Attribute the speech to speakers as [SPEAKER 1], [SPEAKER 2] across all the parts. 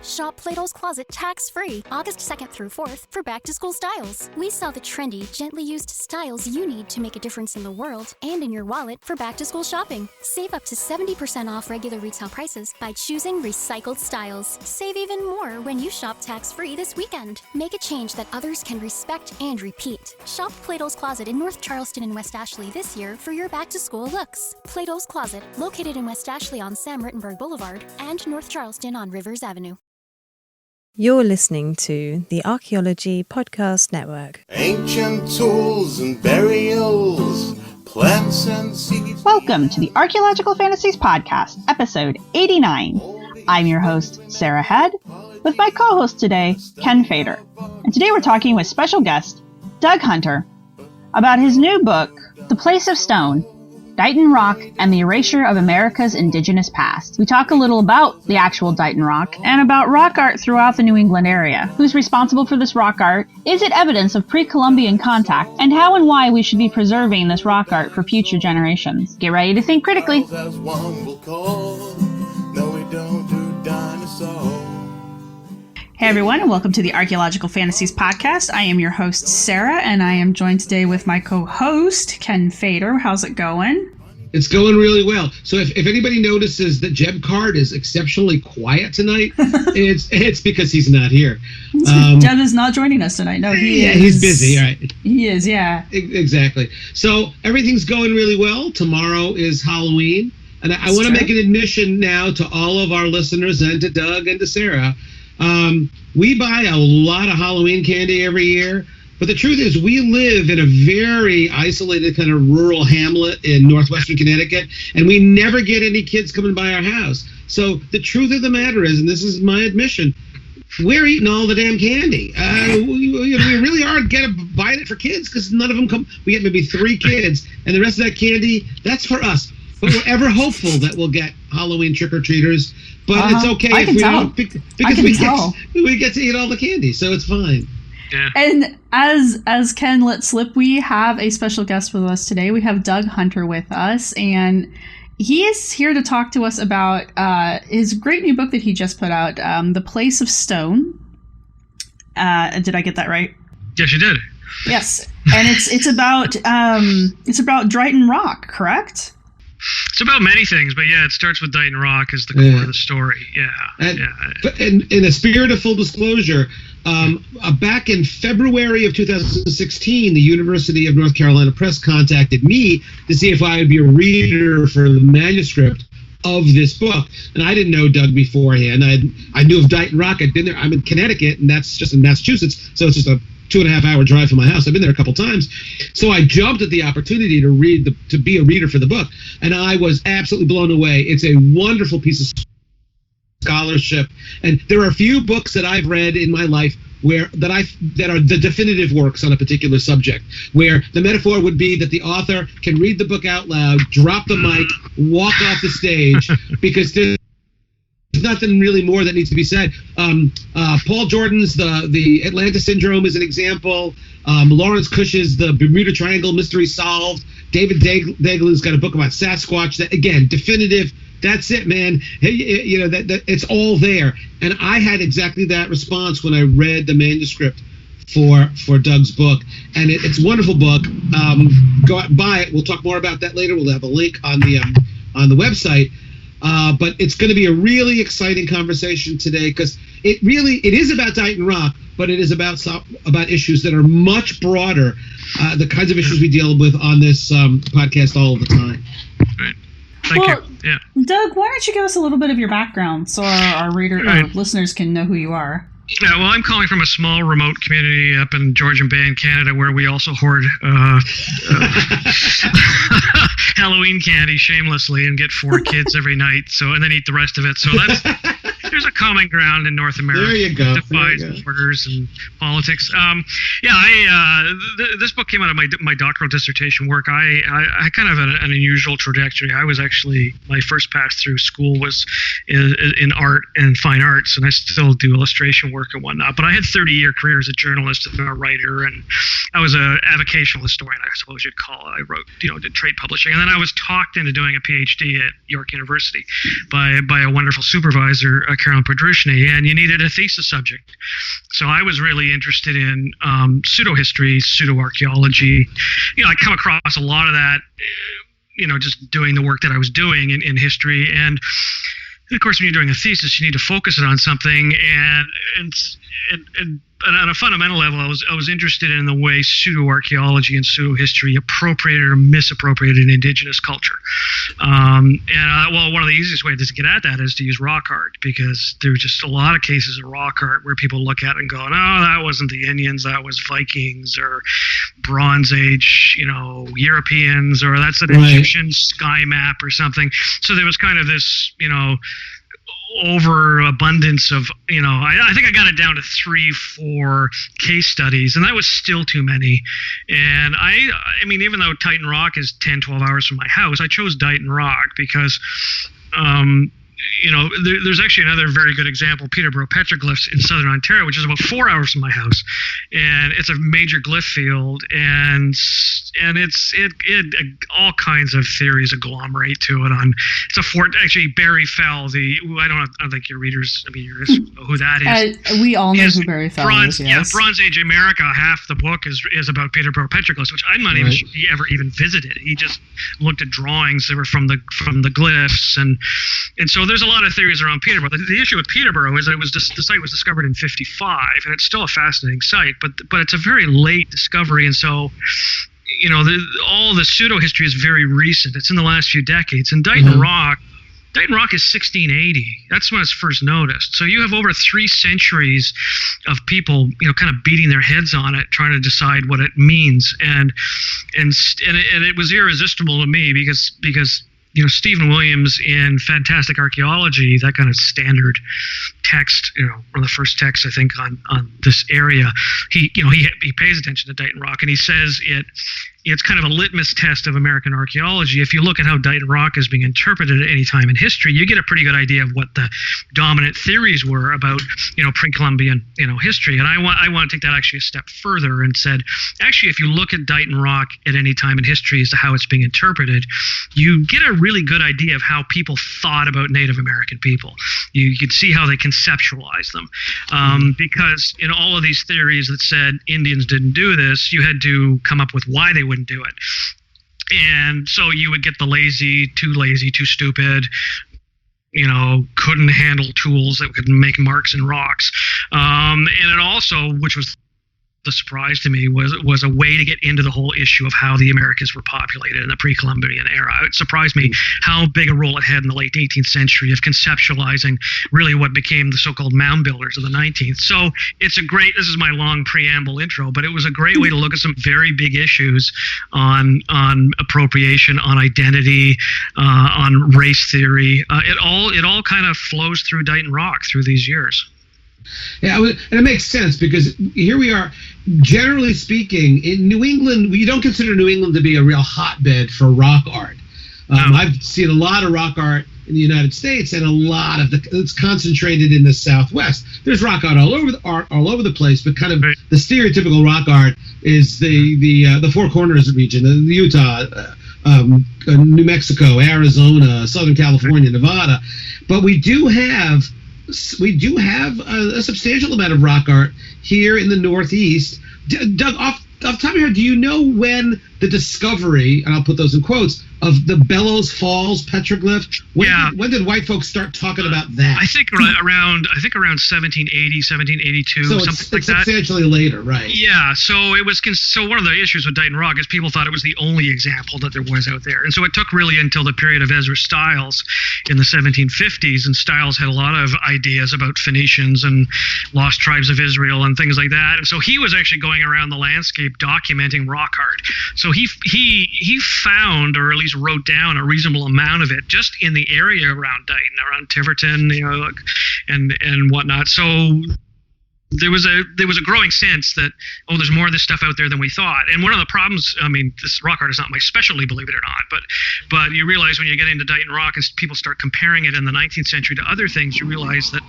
[SPEAKER 1] Shop Plato's Closet tax-free August 2nd through 4th for back-to-school styles. We sell the trendy, gently used styles you need to make a difference in the world and in your wallet for back-to-school shopping. Save up to 70% off regular retail prices by choosing recycled styles. Save even more when you shop tax-free this weekend. Make a change that others can respect and repeat. Shop Plato's Closet in North Charleston and West Ashley this year for your back-to-school looks. Plato's Closet, located in West Ashley on Sam Rittenberg Boulevard and North Charleston on Rivers Avenue.
[SPEAKER 2] You're listening to the Archaeology Podcast Network.
[SPEAKER 3] Ancient tools and burials, plants and seeds.
[SPEAKER 4] Welcome to the Archaeological Fantasies Podcast, episode 89. I'm your host, Sara Head, with my co-host today, Ken Fader. And today we're talking with special guest, Doug Hunter, about his new book, The Place of Stone, Dighton Rock and the Erasure of America's Indigenous Past. We talk a little about the actual Dighton Rock and about rock art throughout the New England area. Who's responsible for this rock art? Is it evidence of pre-Columbian contact? And how and why we should be preserving this rock art for future generations. Get ready to think critically. Hey everyone, and welcome to the Archaeological Fantasies Podcast. I am your host, Sara, and I am joined today with my co-host, Ken Fader. How's it going?
[SPEAKER 5] It's going really well. So if anybody notices that Jeb Card is exceptionally quiet tonight, it's because he's not here.
[SPEAKER 4] Jeb is not joining us tonight. No,
[SPEAKER 5] he's busy, right?
[SPEAKER 4] He is, yeah.
[SPEAKER 5] Exactly. So everything's going really well. Tomorrow is Halloween. And I want to make an admission now to all of our listeners and to Doug and to Sara. We buy a lot of Halloween candy every year, but the truth is we live in a very isolated kind of rural hamlet in northwestern Connecticut, and we never get any kids coming by our house. So the truth of the matter is, and this is my admission, we're eating all the damn candy. We really are buying it for kids because none of them come. We get maybe 3 kids, and the rest of that candy, that's for us. But we're ever hopeful that we'll get Halloween trick-or-treaters. But it's okay if we don't, because we get to eat all the candy, so it's fine.
[SPEAKER 4] Yeah. And as Ken let slip, we have a special guest with us today. We have Doug Hunter with us, and he is here to talk to us about his great new book that he just put out, The Place of Stone. Did I get that right?
[SPEAKER 6] Yes, you did.
[SPEAKER 4] Yes, and it's about Dighton Rock, correct?
[SPEAKER 6] It's about many things, but yeah, it starts with Dighton Rock as the core of the story.
[SPEAKER 5] And in a spirit of full disclosure, back in February of 2016, the University of North Carolina Press contacted me to see if I would be a reader for the manuscript of this book. And I didn't know Doug beforehand. I knew of Dighton Rock. I'd been there. I'm in Connecticut, and that's just in Massachusetts, so it's just a 2.5-hour drive from my house. I've been there a couple times. So I jumped at the opportunity to be a reader for the book. And I was absolutely blown away. It's a wonderful piece of scholarship. And there are a few books that I've read in my life that are the definitive works on a particular subject, where the metaphor would be that the author can read the book out loud, drop the mic, walk off the stage, because there's nothing really more that needs to be said. Paul Jordan's the Atlanta Syndrome is an example. Lawrence Cush's The Bermuda Triangle Mystery Solved. David Deglin's got a book about Sasquatch. That, again, definitive. That's it, man. That it's all there. And I had exactly that response when I read the manuscript for Doug's book, and it's a wonderful book. Go out and buy it. We'll talk more about that later. We'll have a link on the website. But it's going to be a really exciting conversation today because it is about Dighton Rock, but it is about issues that are much broader, the kinds of issues we deal with on this podcast all the time.
[SPEAKER 6] Right. Thank you. Yeah.
[SPEAKER 4] Doug, why don't you give us a little bit of your background so our listeners can know who you are?
[SPEAKER 6] Yeah, well, I'm calling from a small remote community up in Georgian Bay in Canada where we also hoard Halloween candy shamelessly and get 4 kids every night, and then eat the rest of it. So there's a common ground in North America. There
[SPEAKER 5] you go.
[SPEAKER 6] Defies borders and politics. This book came out of my doctoral dissertation work. I kind of had an unusual trajectory. I was actually, my first pass through school was in art and fine arts, and I still do illustration work and whatnot. But I had 30-year career as a journalist and a writer, and I was an avocational historian, I suppose you'd call it. I wrote, did trade publishing, and then I was talked into doing a PhD at York University by a wonderful supervisor, Carolyn Podrushny, and you needed a thesis subject. So I was really interested in pseudo-history, pseudo-archaeology. I come across a lot of that, just doing the work that I was doing in history. And of course, when you're doing a thesis, you need to focus it on something. And on a fundamental level, I was interested in the way pseudo-archaeology and pseudo-history appropriated or misappropriated indigenous culture. One of the easiest ways to get at that is to use rock art, because there's just a lot of cases of rock art where people look at it and go, no, that wasn't the Indians, that was Vikings or Bronze Age, Europeans, or that's an Egyptian sky map or something. So there was kind of this, overabundance of, I think I got it down to 3-4 case studies, and that was still too many. And I mean, even though Dighton Rock is 10-12 hours from my house, I chose Dighton Rock because there's actually another very good example, Peterborough petroglyphs in southern Ontario, which is about 4 hours from my house, and it's a major glyph field, and it all kinds of theories agglomerate to it. It's a fort. Actually, Barry Fell. I don't think your readers, you know who that is.
[SPEAKER 7] We all know who Barry Fell is. Yes.
[SPEAKER 6] Yeah, Bronze Age America. Half the book is about Peterborough petroglyphs, which I'm not even sure he ever even visited. He just looked at drawings that were from the glyphs, and so there's a lot of theories around Peterborough. The issue with Peterborough is that the site was discovered in 1955, and it's still a fascinating site, but it's a very late discovery, and so all the pseudo history is very recent. It's in the last few decades. And Dighton Rock is 1680. That's when it's first noticed. So you have over 3 centuries of people, kind of beating their heads on it, trying to decide what it means, and it was irresistible to me because Stephen Williams in Fantastic Archaeology, that kind of standard text, one of the first texts I think on this area, he pays attention to Dighton Rock, and he says it's kind of a litmus test of American archaeology. If you look at how Dighton Rock is being interpreted at any time in history, you get a pretty good idea of what the dominant theories were about, pre-Columbian, history. And I want to take that actually a step further and said, actually, if you look at Dighton Rock at any time in history as to how it's being interpreted, you get a really good idea of how people thought about Native American people. You could see how they conceptualized them. Because in all of these theories that said Indians didn't do this, you had to come up with why they wouldn't do it. And so you would get the lazy, too stupid, couldn't handle tools that could make marks in rocks. And it also, which was the surprise to me, was a way to get into the whole issue of how the Americas were populated in the pre-Columbian era. It surprised me how big a role it had in the late 18th century of conceptualizing really what became the so-called mound builders of the 19th. So this is my long preamble intro, but it was a great way to look at some very big issues on appropriation, on identity, on race theory. It all kind of flows through Dighton Rock through these years.
[SPEAKER 5] Yeah, and it makes sense because here we are. Generally speaking, in New England, you don't consider New England to be a real hotbed for rock art. I've seen a lot of rock art in the United States, and a lot of it's concentrated in the Southwest. There's rock art all over the place, but kind of the stereotypical rock art is the Four Corners region, Utah, New Mexico, Arizona, Southern California, Nevada. But we do have a substantial amount of rock art here in the Northeast. Doug, off the top of your head, do you know when the discovery, and I'll put those in quotes, of the Bellows Falls petroglyph? When did white folks start talking about that?
[SPEAKER 6] I think around 1780, 1782,
[SPEAKER 5] so
[SPEAKER 6] something like that.
[SPEAKER 5] Substantially later, right? Yeah.
[SPEAKER 6] So it was. So one of the issues with Dighton Rock is people thought it was the only example that there was out there, and so it took really until the period of Ezra Stiles in the 1750s, and Stiles had a lot of ideas about Phoenicians and lost tribes of Israel and things like that, and so he was actually going around the landscape documenting rock art. So he found, or at least wrote down, a reasonable amount of it just in the area around Dighton, around Tiverton, and whatnot. So there was a growing sense that, there's more of this stuff out there than we thought. And one of the problems, this rock art is not my specialty, believe it or not, but you realize when you get into Dighton Rock and people start comparing it in the 19th century to other things, you realize that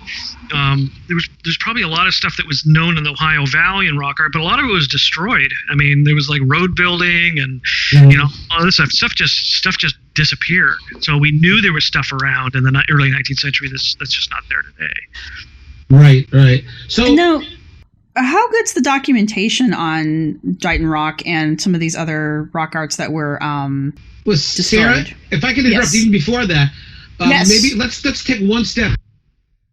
[SPEAKER 6] there's probably a lot of stuff that was known in the Ohio Valley in rock art, but a lot of it was destroyed. There was like road building and all this stuff just disappeared. So we knew there was stuff around in the early 19th century that's just not there today.
[SPEAKER 5] Right. So
[SPEAKER 4] now, how good's the documentation on Dighton Rock and some of these other rock arts that were
[SPEAKER 5] Sarah, if I can interrupt even before that, maybe let's take one step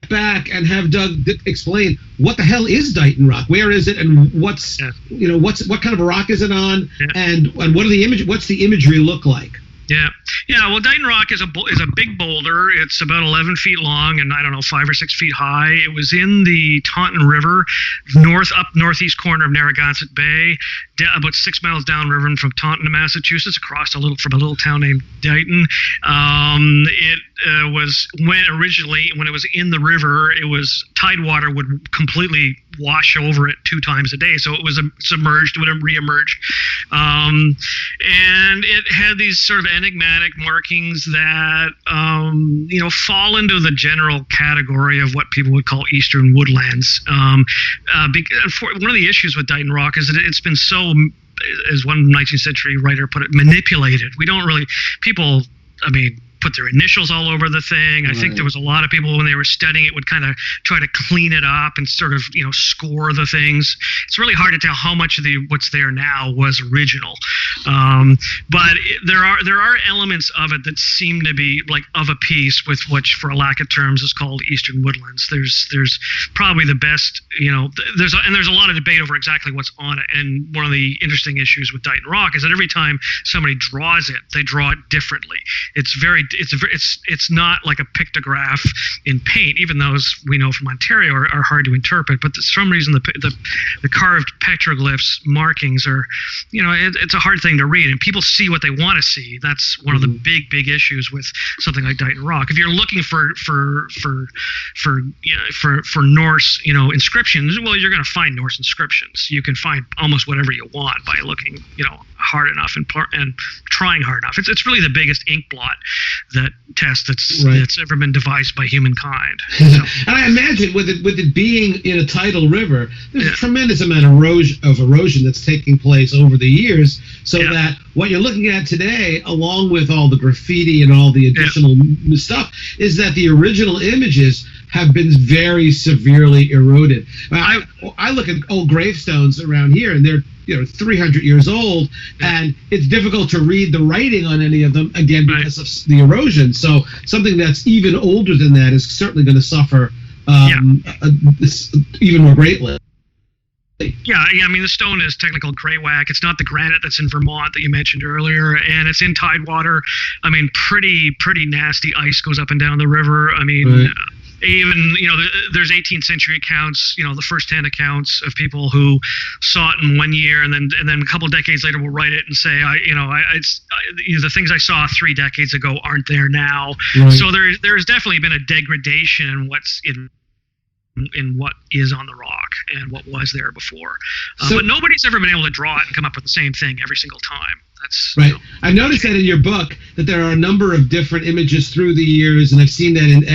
[SPEAKER 5] back and have Doug explain what the hell is Dighton Rock, where is it, and what kind of a rock is it on, and what's the imagery look like?
[SPEAKER 6] Yeah. Well, Dighton Rock is a big boulder. It's about 11 feet long and 5 or 6 feet high. It was in the Taunton River, northeast corner of Narragansett Bay, about 6 miles downriver from Taunton to Massachusetts, across from a little town named Dighton. It was when it was in the river, it was tide water would completely wash over it 2 times a day, so it was submerged, would reemerge, and it had these sort of enigmatic markings that fall into the general category of what people would call Eastern woodlands. One of the issues with Dighton Rock is that it's been so, as one 19th century writer put it, manipulated. People put their initials all over the thing. I think there was a lot of people when they were studying it would kind of try to clean it up and sort of score the things. It's really hard to tell how much of what's there now was original, but there are elements of it that seem to be like of a piece with what, for a lack of terms, is called Eastern woodlands. There's probably the best, there's a lot of debate over exactly what's on it. And one of the interesting issues with Dighton Rock is that every time somebody draws it, they draw it differently. It's not like a pictograph in paint, even those we know from Ontario are hard to interpret. But for some reason, the carved petroglyphs markings are, it's a hard thing to read, and people see what they want to see. That's one of the big issues with something like Dighton Rock. If you're looking for Norse, inscriptions, well, you're going to find Norse inscriptions. You can find almost whatever you want by looking, hard enough and trying hard enough. It's really the biggest ink blot that's ever been devised by humankind.
[SPEAKER 5] And I imagine with it being in a tidal river, there's a tremendous amount of erosion that's taking place over the years, so that what you're looking at today, along with all the graffiti and all the additional stuff, is that the original images have been very severely eroded. I look at old gravestones around here, and they're 300 years old, and it's difficult to read the writing on any of them, again, because of the erosion. So something that's even older than that is certainly going to suffer even more greatly.
[SPEAKER 6] Yeah. The stone is technically called greywacke. It's not the granite that's in Vermont that you mentioned earlier, and it's in tidewater. Pretty nasty ice goes up and down the river. Even, there's 18th century accounts, the first-hand accounts of people who saw it in one year, and then a couple of decades later will write it and say, the things I saw 3 decades ago aren't there now. Right. So there's definitely been a degradation in what's in what is on the rock and what was there before. But nobody's ever been able to draw it and come up with the same thing every single time. That's right.
[SPEAKER 5] I noticed that in your book that there are a number of different images through the years, and I've seen that in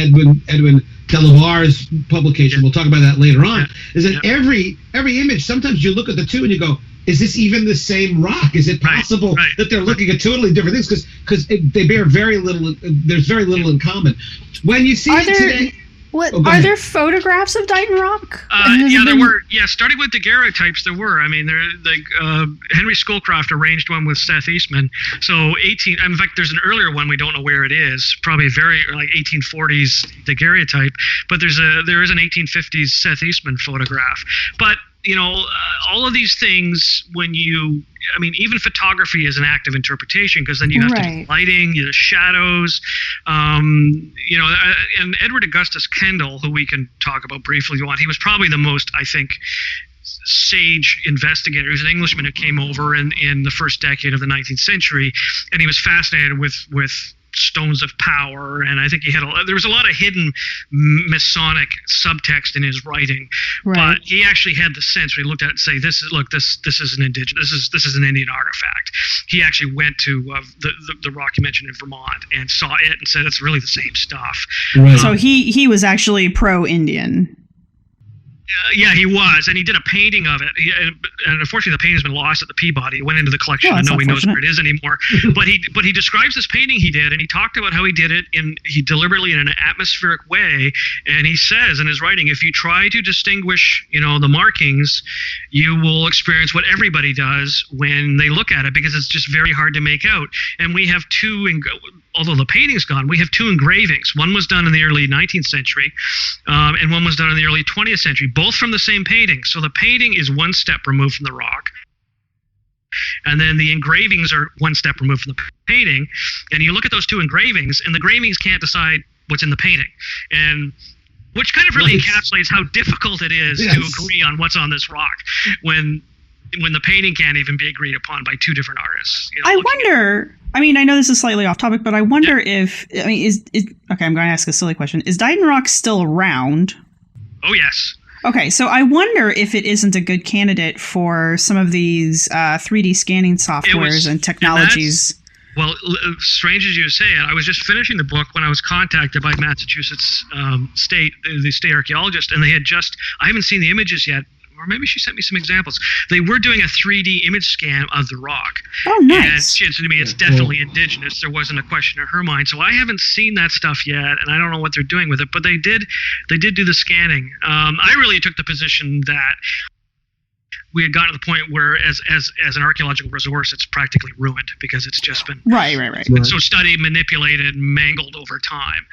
[SPEAKER 5] Edwin Delavar's publication. We'll talk about that later on. Is that every image, sometimes you look at the two and you go, is this even the same rock? Is it possible that they're looking at totally different things? Because they bear very little. There's very little in common. When you see it today.
[SPEAKER 4] Are there photographs of Dighton Rock?
[SPEAKER 6] There were. Yeah, starting with daguerreotypes, there were. Henry Schoolcraft arranged one with Seth Eastman. So in fact, there's an earlier one we don't know where it is. Probably very 1840s daguerreotype. But there is an 1850s Seth Eastman photograph. But all of these things, even photography is an act of interpretation, because then you have to do lighting, the shadows, and Edward Augustus Kendall, who we can talk about briefly if you want, he was probably the most, I think, sage investigator. He was an Englishman who came over in the first decade of the 19th century, and he was fascinated with stones of power, and I think there was a lot of hidden Masonic subtext in his writing.
[SPEAKER 4] Right.
[SPEAKER 6] But he actually had the sense when he looked at it and say, this is an indigenous, this is an Indian artifact. He actually went to the rock you mentioned in Vermont and saw it and said it's really the same stuff.
[SPEAKER 5] Right.
[SPEAKER 4] So he was actually pro-Indian.
[SPEAKER 6] Yeah, he was, and he did a painting of it. And unfortunately, the painting has been lost at the Peabody. It went into the collection, and nobody knows where it is anymore. but he describes this painting he did, and he talked about how he did it he deliberately in an atmospheric way. And he says in his writing, if you try to distinguish, the markings, you will experience what everybody does when they look at it, because it's just very hard to make out. And we have although the painting's gone, we have two engravings. One was done in the early 19th century, and one was done in the early 20th century, both from the same painting. So the painting is one step removed from the rock, and then the engravings are one step removed from the painting. And you look at those two engravings, and the engravings can't decide what's in the painting, and which kind of really encapsulates how difficult it is to agree on what's on this rock when the painting can't even be agreed upon by two different artists.
[SPEAKER 4] I wonder. I mean, I know this is slightly off topic, but I wonder if okay, I'm going to ask a silly question. Is Dighton Rock still around?
[SPEAKER 6] Oh yes.
[SPEAKER 4] Okay, so I wonder if it isn't a good candidate for some of these 3D scanning softwares and technologies.
[SPEAKER 6] Well, strange as you say it, I was just finishing the book when I was contacted by Massachusetts the state archaeologist, and they had I haven't seen the images yet, or maybe she sent me some examples. They were doing a 3D image scan of the rock.
[SPEAKER 4] Oh, nice.
[SPEAKER 6] And she said to me, it's definitely indigenous. There wasn't a question in her mind. So I haven't seen that stuff yet, and I don't know what they're doing with it. But they did do the scanning. I really took the position that we had gotten to the point where, as an archaeological resource, it's practically ruined because it's just been
[SPEAKER 4] right.
[SPEAKER 6] So studied, manipulated, mangled over time.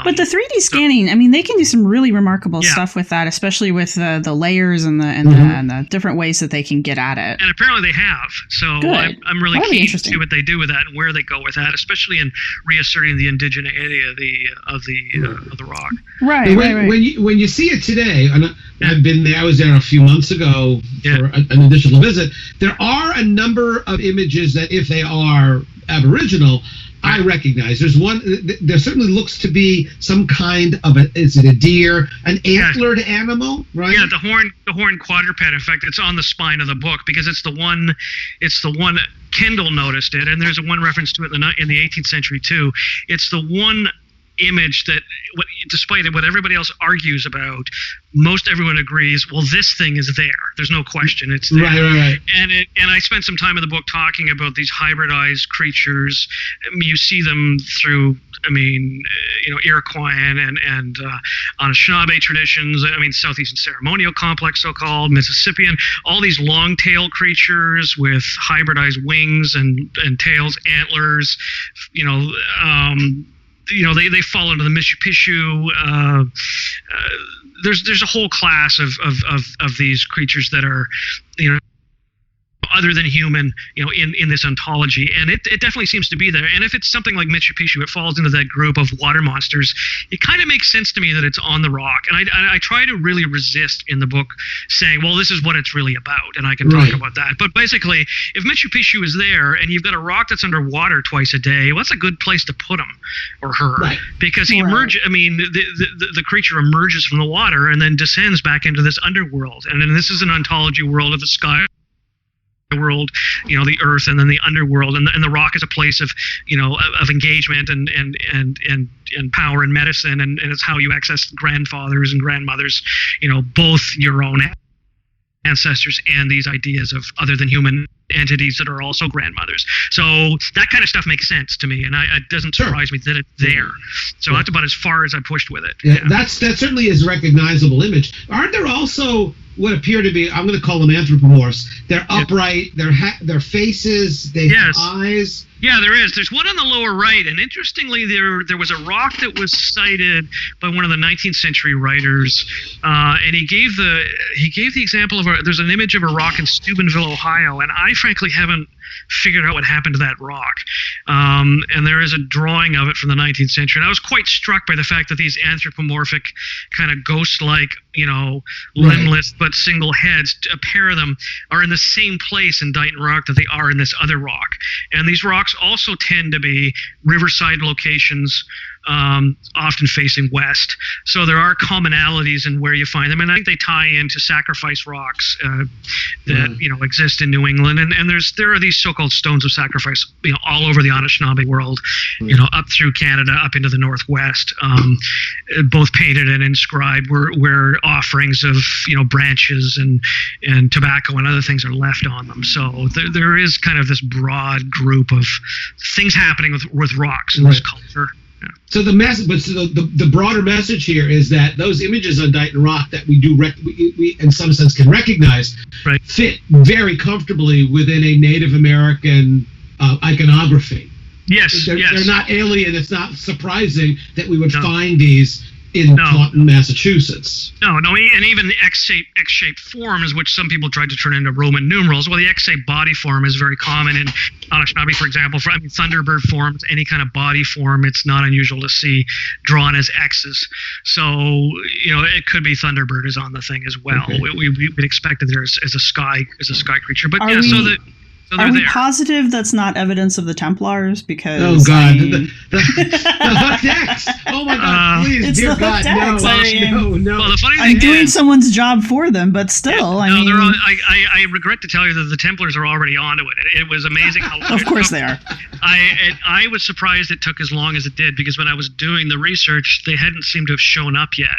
[SPEAKER 4] But the 3D scanning, I mean, they can do some really remarkable stuff with that, especially with the layers and the different ways that they can get at it.
[SPEAKER 6] And apparently they have. So I'm really keen to see what they do with that and where they go with that, especially in reasserting the indigeneity of the rock.
[SPEAKER 4] Right.
[SPEAKER 5] When you see it today, and I've been there. I was there a few months ago for an additional visit. There are a number of images that, if they are Aboriginal, I recognize. There's one. There certainly looks to be some kind of is it a deer, an antlered animal, right?
[SPEAKER 6] Yeah, the horn quadruped. In fact, it's on the spine of the book because it's the one. Kendall noticed it, and there's one reference to it in the 18th century too. It's the one image that, despite what everybody else argues about, most everyone agrees, well, this thing is there. There's no question it's there.
[SPEAKER 5] Right.
[SPEAKER 6] And I spent some time in the book talking about these hybridized creatures. I mean, you see them through, Iroquois and Anishinaabe traditions. I mean, Southeastern ceremonial complex, so-called, Mississippian, all these long-tailed creatures with hybridized wings and tails, antlers, they fall into the Machu Picchu. There's a whole class of these creatures that are, other than human, in this ontology, and it definitely seems to be there. And if it's something like Machu Picchu, it falls into that group of water monsters. It kind of makes sense to me that it's on the rock, and I try to really resist in the book saying, well, this is what it's really about, and I can talk about that. But basically, if Machu Picchu is there, and you've got a rock that's underwater twice a day, well, that's a good place to put him or her, because he emerges. I mean, the creature emerges from the water and then descends back into this underworld, and then this is an ontology world of the sky world, the earth, and then the underworld, and the rock is a place of engagement and power and medicine, and it's how you access grandfathers and grandmothers, both your own ancestors and these ideas of other than human entities that are also grandmothers. So that kind of stuff makes sense to me, and it doesn't surprise me that it's there. So that's about as far as I pushed with it.
[SPEAKER 5] Yeah. That certainly is a recognizable image. Aren't there also what appear to be, I'm going to call them anthropomorphs? They're upright, their faces, they have eyes.
[SPEAKER 6] Yeah, there is. There's one on the lower right, and interestingly, there was a rock that was cited by one of the 19th century writers, and he gave the example of there's an image of a rock in Steubenville, Ohio, and I frankly haven't figured out what happened to that rock. And there is a drawing of it from the 19th century, and I was quite struck by the fact that these anthropomorphic, kind of ghost-like, limbless but single heads, a pair of them are in the same place in Dighton Rock that they are in this other rock. And these rocks also tend to be riverside locations often facing west. So there are commonalities in where you find them, and I think they tie into sacrifice rocks that exist in New England, and there are these so-called stones of sacrifice, all over the Anishinaabe world, up through Canada, up into the Northwest, both painted and inscribed, where offerings of branches and tobacco and other things are left on them. So there is kind of this broad group of things happening with rocks in this culture. Yeah.
[SPEAKER 5] So the broader message here is that those images on Dighton Rock that we in some sense can recognize fit very comfortably within a Native American iconography.
[SPEAKER 6] Yes,
[SPEAKER 5] they're not alien. It's not surprising that we would find these in Taunton, Massachusetts.
[SPEAKER 6] No, and even the X-shaped forms, which some people tried to turn into Roman numerals. Well, the X-shaped body form is very common in Anishinaabe, for example. Thunderbird forms, any kind of body form, it's not unusual to see drawn as X's. So, it could be Thunderbird is on the thing as well. Okay. We'd expect that there is as a sky creature, but
[SPEAKER 4] Are we positive that's not evidence of the Templars? Because
[SPEAKER 5] the hooked X. Oh my God! Please,
[SPEAKER 4] it's
[SPEAKER 5] dear
[SPEAKER 4] the
[SPEAKER 5] God,
[SPEAKER 4] X.
[SPEAKER 5] no.
[SPEAKER 6] Well, the funny
[SPEAKER 4] I'm
[SPEAKER 6] thing
[SPEAKER 4] doing someone's job for them, but still,
[SPEAKER 6] I regret to tell you that the Templars are already onto it. It was amazing how long.
[SPEAKER 4] Of course they are.
[SPEAKER 6] I was surprised it took as long as it did, because when I was doing the research, they hadn't seemed to have shown up yet.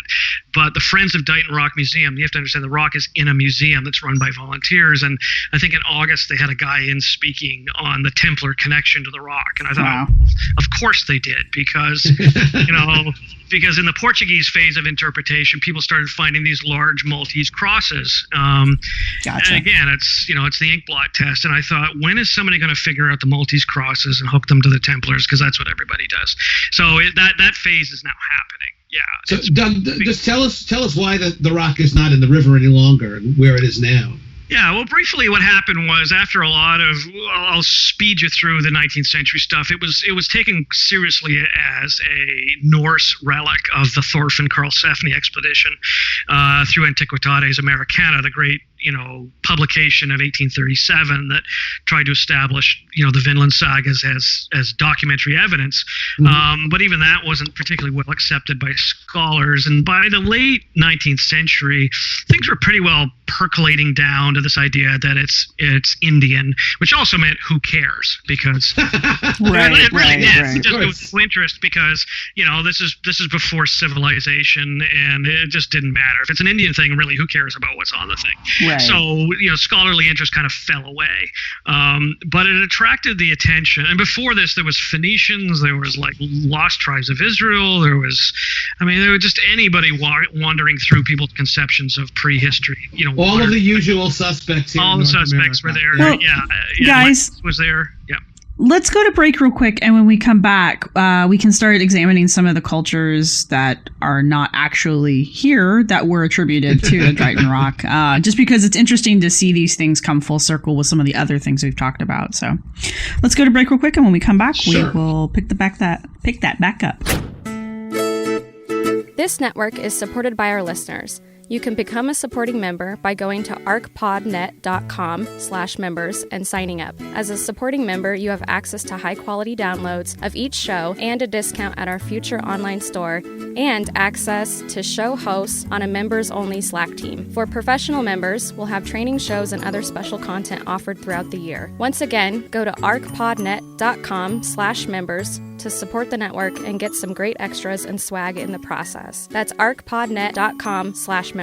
[SPEAKER 6] But the Friends of Dighton Rock Museum, you have to understand, the rock is in a museum that's run by volunteers, and I think in August they had a guy in speaking on the Templar connection to the rock, and I thought, of course they did, because because in the Portuguese phase of interpretation, people started finding these large Maltese crosses.
[SPEAKER 4] Gotcha.
[SPEAKER 6] And again, it's the ink blot test, and I thought, when is somebody going to figure out the Maltese crosses and hook them to the Templars? Because that's what everybody does. So that phase is now happening. Yeah.
[SPEAKER 5] So Doug, just tell us why the rock is not in the river any longer and where it is now.
[SPEAKER 6] Yeah, well, briefly, what happened was, after a lot of, I'll speed you through the 19th century stuff. It was taken seriously as a Norse relic of the Thorfinn Karlsefni expedition through Antiquitates Americana, the great publication of 1837 that tried to establish the Vinland sagas as documentary evidence. Mm-hmm. But even that wasn't particularly well accepted by scholars. And by the late 19th century, things were pretty well percolating down to this idea that it's Indian, which also meant who cares, because it really did. It was no interest, because this is before civilization, and it just didn't matter. If it's an Indian thing, really, who cares about what's on the thing? Right. So scholarly interest kind of fell away, but it attracted the attention. And before this, there was Phoenicians, there was like lost tribes of Israel, there was just anybody wandering through people's conceptions of prehistory.
[SPEAKER 5] All of the usual suspects.
[SPEAKER 6] All the suspects were there.
[SPEAKER 4] Well, guys
[SPEAKER 6] was there. Yeah.
[SPEAKER 4] Let's go to break real quick, and when we come back, we can start examining some of the cultures that are not actually here that were attributed to Dighton Rock, just because it's interesting to see these things come full circle with some of the other things we've talked about. So let's go to break real quick, and when we come back, we will pick that back up.
[SPEAKER 8] This network is supported by our listeners. You can become a supporting member by going to arcpodnet.com/members and signing up. As a supporting member, you have access to high-quality downloads of each show and a discount at our future online store, and access to show hosts on a members-only Slack team. For professional members, we'll have training shows and other special content offered throughout the year. Once again, go to arcpodnet.com/members to support the network and get some great extras and swag in the process. That's arcpodnet.com/members.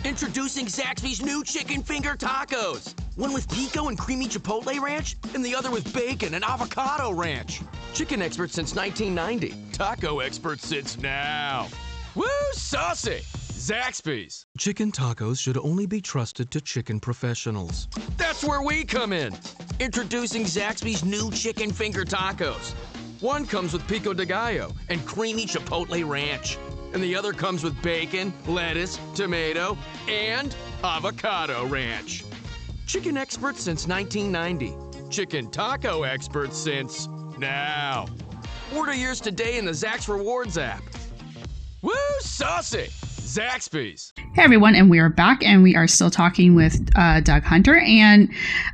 [SPEAKER 9] Introducing Zaxby's new chicken finger tacos. One with pico and creamy chipotle ranch, and the other with bacon and avocado ranch. Chicken expert since 1990. Taco expert since now. Woo, saucy! Zaxby's. Chicken tacos should only be trusted to chicken professionals. That's where we come in. Introducing Zaxby's new chicken finger tacos. One comes with pico de gallo and creamy chipotle ranch. And the other comes with bacon, lettuce, tomato, and avocado ranch. Chicken expert since 1990. Chicken taco expert since now. Order yours today in the Zax Rewards app. Woo, saucy! Zaxby's.
[SPEAKER 4] Hey everyone, and we are back, and we are still talking with Doug Hunter. And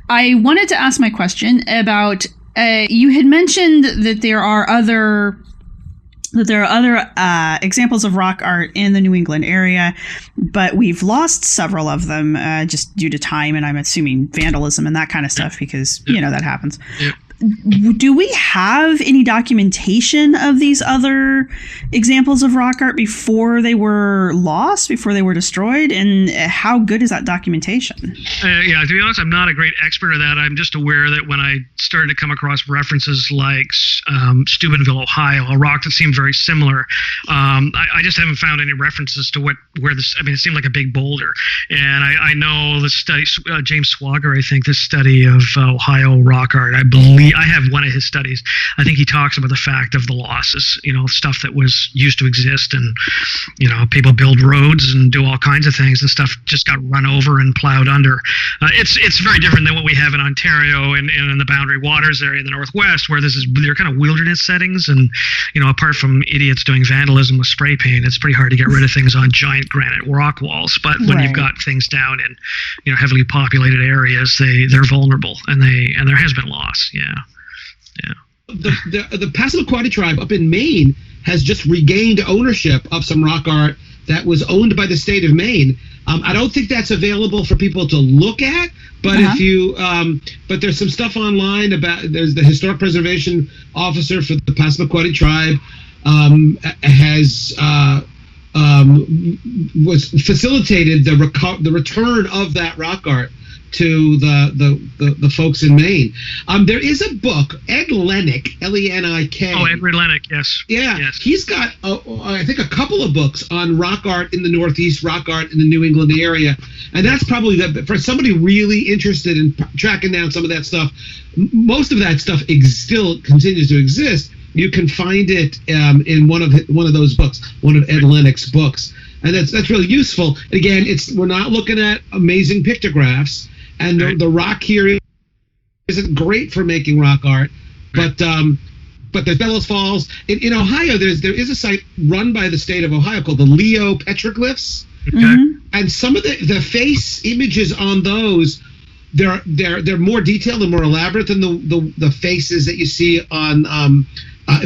[SPEAKER 4] I wanted to ask my question about you had mentioned that there are other examples of rock art in the New England area, but we've lost several of them just due to time, and I'm assuming vandalism and that kind of stuff, because that happens.
[SPEAKER 6] Yep.
[SPEAKER 4] Do we have any documentation of these other examples of rock art before they were lost, before they were destroyed? And how good is that documentation?
[SPEAKER 6] Yeah, to be honest, I'm not a great expert at that. I'm just aware that when I started to come across references like Steubenville, Ohio, a rock that seemed very similar, I just haven't found any references to where this. I mean, it seemed like a big boulder, and I know the study, James Swagger, I think, this study of Ohio rock art. I believe I have one of his studies. I think he talks about the fact of the losses, stuff that was used to exist, and people build roads and do all kinds of things, and stuff just got run over and plowed under. It's very different than what we have in Ontario and in the Boundary Waters area in the Northwest, where they're kind of wilderness settings, and apart from idiots doing vandalism with spray paint, it's pretty hard to get rid of things on giant granite rock walls. But when you've got things down in heavily populated areas, they're vulnerable, and there has been loss. Yeah.
[SPEAKER 5] The Passamaquoddy tribe up in Maine has just regained ownership of some rock art that was owned by the state of Maine. I don't think that's available for people to look at, but if you, but there's some stuff online about. There's the historic preservation officer for the Passamaquoddy tribe was facilitated the return of that rock art to the folks in Maine. There is a book, Ed Lennick, L-E-N-I-K.
[SPEAKER 6] Oh, Edward Lennick, yes.
[SPEAKER 5] Yeah,
[SPEAKER 6] yes.
[SPEAKER 5] He's got, I think, a couple of books on rock art in the Northeast, rock art in the New England area. And that's probably, for somebody really interested in tracking down some of that stuff, most of that stuff still continues to exist. You can find it in one of those books, one of Ed Lennick's books. And that's really useful. Again, we're not looking at amazing pictographs. And the rock here isn't great for making rock art, but there's Bellows Falls in Ohio. There is a site run by the state of Ohio called the Leo Petroglyphs, and some of the face images on those they're more detailed and more elaborate than the faces that you see on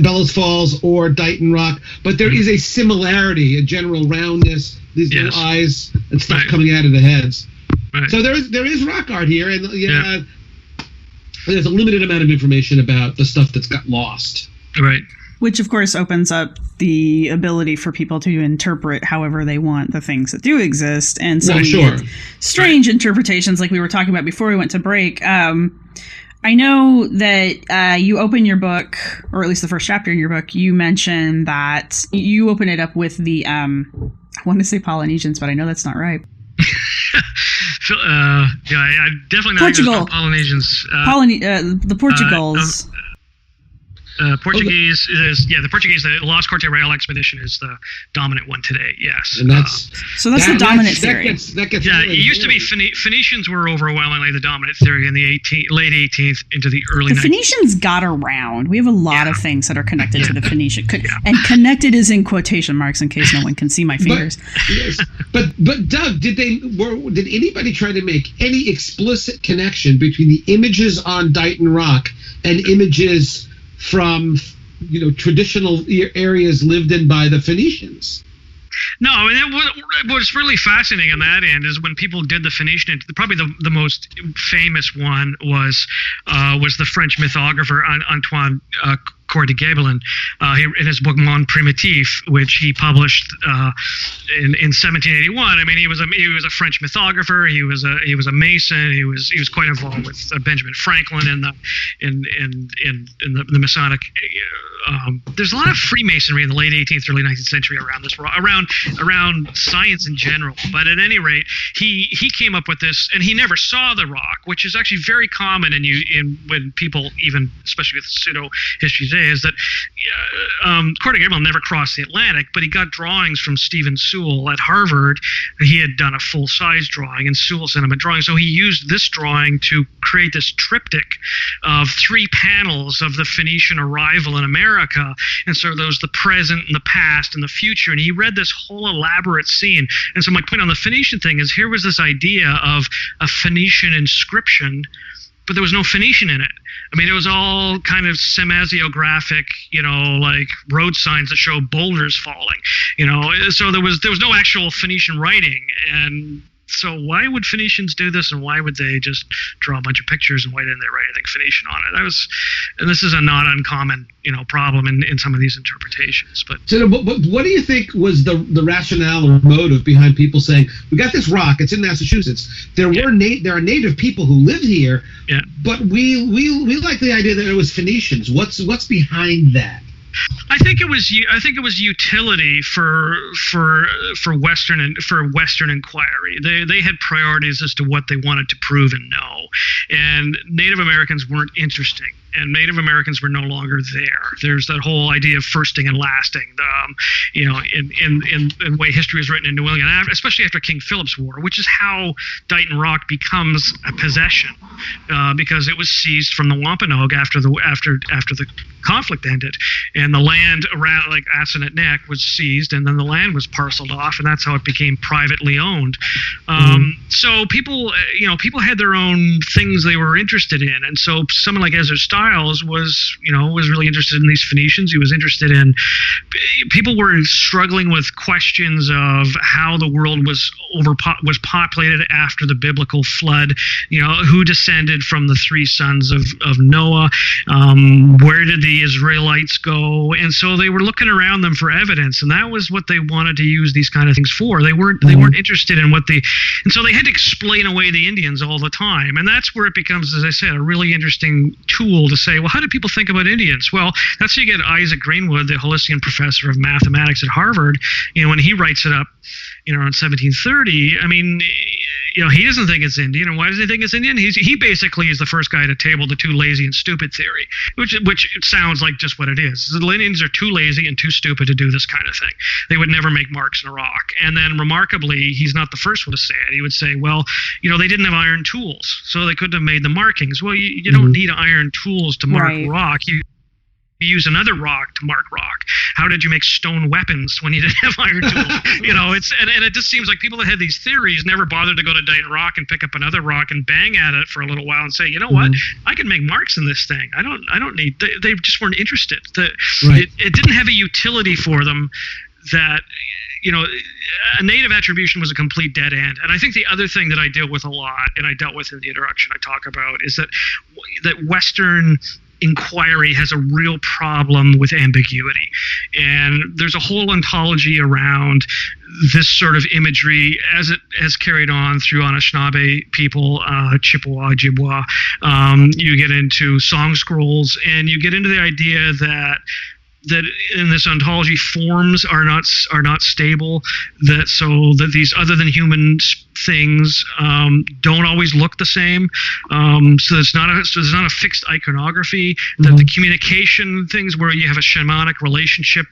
[SPEAKER 5] Bellows Falls or Dighton Rock. But there is a similarity, a general roundness, these little eyes and stuff coming out of the heads. Right. So there is rock art here, and there's a limited amount of information about the stuff that's got lost.
[SPEAKER 6] Right.
[SPEAKER 4] Which, of course, opens up the ability for people to interpret however they want the things that do exist. And so get strange interpretations like we were talking about before we went to break. I know that you open your book, or at least the first chapter in your book, you mention that you open it up with the, I want to say Polynesians, but I know that's not right.
[SPEAKER 6] I definitely know
[SPEAKER 4] Portugal.
[SPEAKER 6] Polynesians.
[SPEAKER 4] The Portugals.
[SPEAKER 6] Portuguese is the Portuguese. The Lost Corte Real expedition is the dominant one today. Yes,
[SPEAKER 5] and that's
[SPEAKER 4] the dominant theory.
[SPEAKER 5] That gets
[SPEAKER 6] it used to be Phoenicians were overwhelmingly the dominant theory in the late 18th into the early.
[SPEAKER 4] The
[SPEAKER 6] 19th.
[SPEAKER 4] Phoenicians got around. We have a lot of things that are connected to the Phoenician, and connected is in quotation marks in case no one can see my fingers.
[SPEAKER 5] But Doug, did anybody try to make any explicit connection between the images on Dighton Rock and images from traditional areas lived in by the Phoenicians?
[SPEAKER 6] No, I mean, what's really fascinating on that end is when people did the Phoenician. Probably the most famous one was the French mythographer Antoine Coeur de Gébelin, in his book Mon Primitif, which he published in 1781. I mean, he was a French mythographer. He was a Mason. He was quite involved with Benjamin Franklin in the Masonic. There's a lot of Freemasonry in the late 18th, early 19th century around science in general. But at any rate, he came up with this, and he never saw the rock, which is actually very common when people, even especially with pseudo history today, is that Coeur de Gébelin never crossed the Atlantic, but he got drawings from Stephen Sewell at Harvard. He had done a full-size drawing, and Sewell sent him a drawing. So he used this drawing to create this triptych of 3 panels of the Phoenician arrival in America. And so there was the present and the past and the future. And he read this whole elaborate scene. And so my point on the Phoenician thing is here was this idea of a Phoenician inscription but there was no Phoenician in it. I mean, it was all kind of semasiographic, like road signs that show boulders falling, so there was no actual Phoenician writing. And so why would Phoenicians do this, and why would they just draw a bunch of pictures, and why didn't they write anything Phoenician on it? And this is a not uncommon, problem in some of these interpretations. But
[SPEAKER 5] so, what do you think was the rationale or motive behind people saying, we got this rock, it's in Massachusetts. There are native people who lived here, but we like the idea that it was Phoenicians. What's behind that?
[SPEAKER 6] I think it was utility for Western inquiry. They had priorities as to what they wanted to prove and know, and Native Americans weren't interesting. And Native Americans were no longer there. There's that whole idea of firsting and lasting, in the way history is written in New England, especially after King Philip's War, which is how Dighton Rock becomes a possession, because it was seized from the Wampanoag after the conflict ended, and the land around, like Assonet Neck, was seized, and then the land was parceled off, and that's how it became privately owned. So people had their own things they were interested in, and so someone like Ezra Stiles was really interested in these Phoenicians. He was interested in, people were struggling with questions of how the world was populated after the biblical flood. Who descended from the three sons of Noah? Where did the Israelites go? And so they were looking around them for evidence, and that was what they wanted to use these kind of things for. They weren't interested in and so they had to explain away the Indians all the time. And that's where it becomes, as I said, a really interesting tool to say, well, how did people think about Indians? Well, that's how you get Isaac Greenwood, the Hollysian professor of mathematics at Harvard, when he writes it up, around 1730. I mean, he doesn't think it's Indian. And why does he think it's Indian? He basically is the first guy to table the too lazy and stupid theory, which it sounds like just what it is. The Indians are too lazy and too stupid to do this kind of thing. They would never make marks in a rock. And then remarkably, he's not the first one to say it. He would say, well, they didn't have iron tools, so they couldn't have made the markings. Well, you don't need iron tools to mark rock. You use another rock to mark rock. How did you make stone weapons when you didn't have iron tools? And it just seems like people that had these theories never bothered to go to Dighton Rock and pick up another rock and bang at it for a little while and say, what, I can make marks in this thing. I don't need. They just weren't interested. It didn't have a utility for them. That a native attribution was a complete dead end. And I think the other thing that I deal with a lot, and I dealt with in the introduction I talk about, is that Western inquiry has a real problem with ambiguity. And there's a whole ontology around this sort of imagery as it has carried on through Anishinaabe people, Chippewa, Ojibwa. You get into song scrolls, and you get into the idea that in this ontology, forms are not stable, that these other than human things don't always look the same, so there's not a fixed iconography, that the communication things where you have a shamanic relationship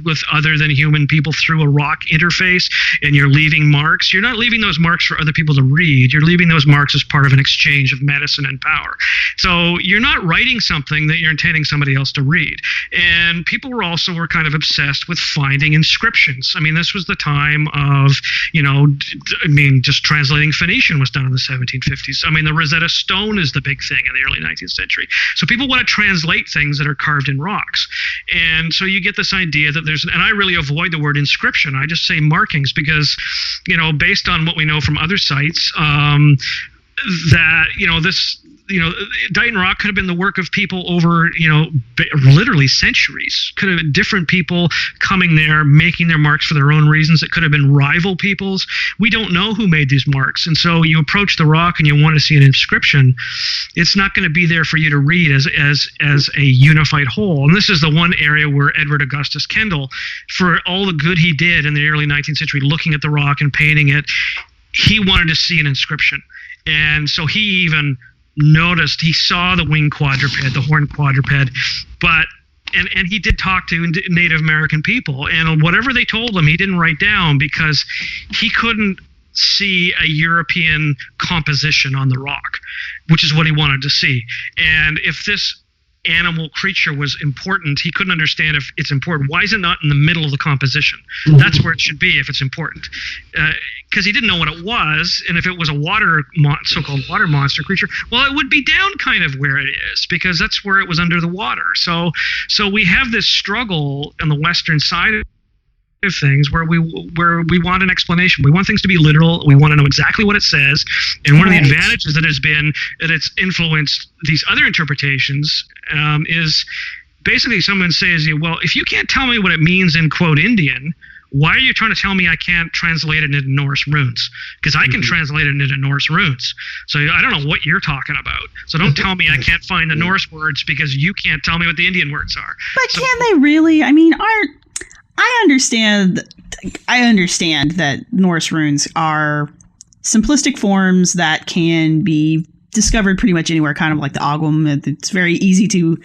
[SPEAKER 6] with other than human people through a rock interface, and you're leaving marks. You're not leaving those marks for other people to read. You're leaving those marks as part of an exchange of medicine and power. So you're not writing something that you're intending somebody else to read. And people were kind of obsessed with finding inscriptions. I mean, this was the time of, just translating Phoenician was done in the 1750s. I mean, the Rosetta Stone is the big thing in the early 19th century. So people want to translate things that are carved in rocks. And so you get this idea that and I really avoid the word inscription. I just say markings because, based on what we know from other sites, Dighton Rock could have been the work of people over, literally centuries. Could have been different people coming there, making their marks for their own reasons. It could have been rival peoples. We don't know who made these marks. And so you approach the rock and you want to see an inscription. It's not going to be there for you to read as a unified whole. And this is the one area where Edward Augustus Kendall, for all the good he did in the early 19th century, looking at the rock and painting it, he wanted to see an inscription. And so he even noticed, he saw the winged quadruped, the horned quadruped, and he did talk to Native American people, and whatever they told him, he didn't write down because he couldn't see a European composition on the rock, which is what he wanted to see. And if this animal creature was important. He couldn't understand if it's important. Why is it not in the middle of the composition? That's where it should be if it's important. Because he didn't know what it was, and if it was a so-called water monster creature, well, it would be down kind of where it is, because that's where it was under the water. So we have this struggle on the Western side of things where we want an explanation. We want things to be literal. We want to know exactly what it says. And one of the advantages that has been that it's influenced these other interpretations is basically someone says, well, if you can't tell me what it means in quote Indian, why are you trying to tell me I can't translate it into Norse runes? Because I can translate it into Norse runes. So I don't know what you're talking about. So don't tell me I can't find the Norse words because you can't tell me what the Indian words are.
[SPEAKER 4] But can they really? I mean, I understand that Norse runes are simplistic forms that can be discovered pretty much anywhere, kind of like the Ogham. It's very easy to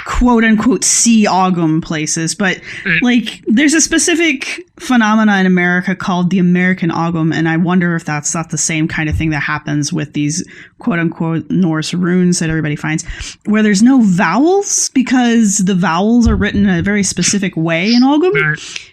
[SPEAKER 4] quote unquote see Ogham places, but like there's a specific phenomena in America called the American Ogham, and I wonder if that's not the same kind of thing that happens with these quote unquote Norse runes that everybody finds, where there's no vowels because the vowels are written in a very specific way in Ogham.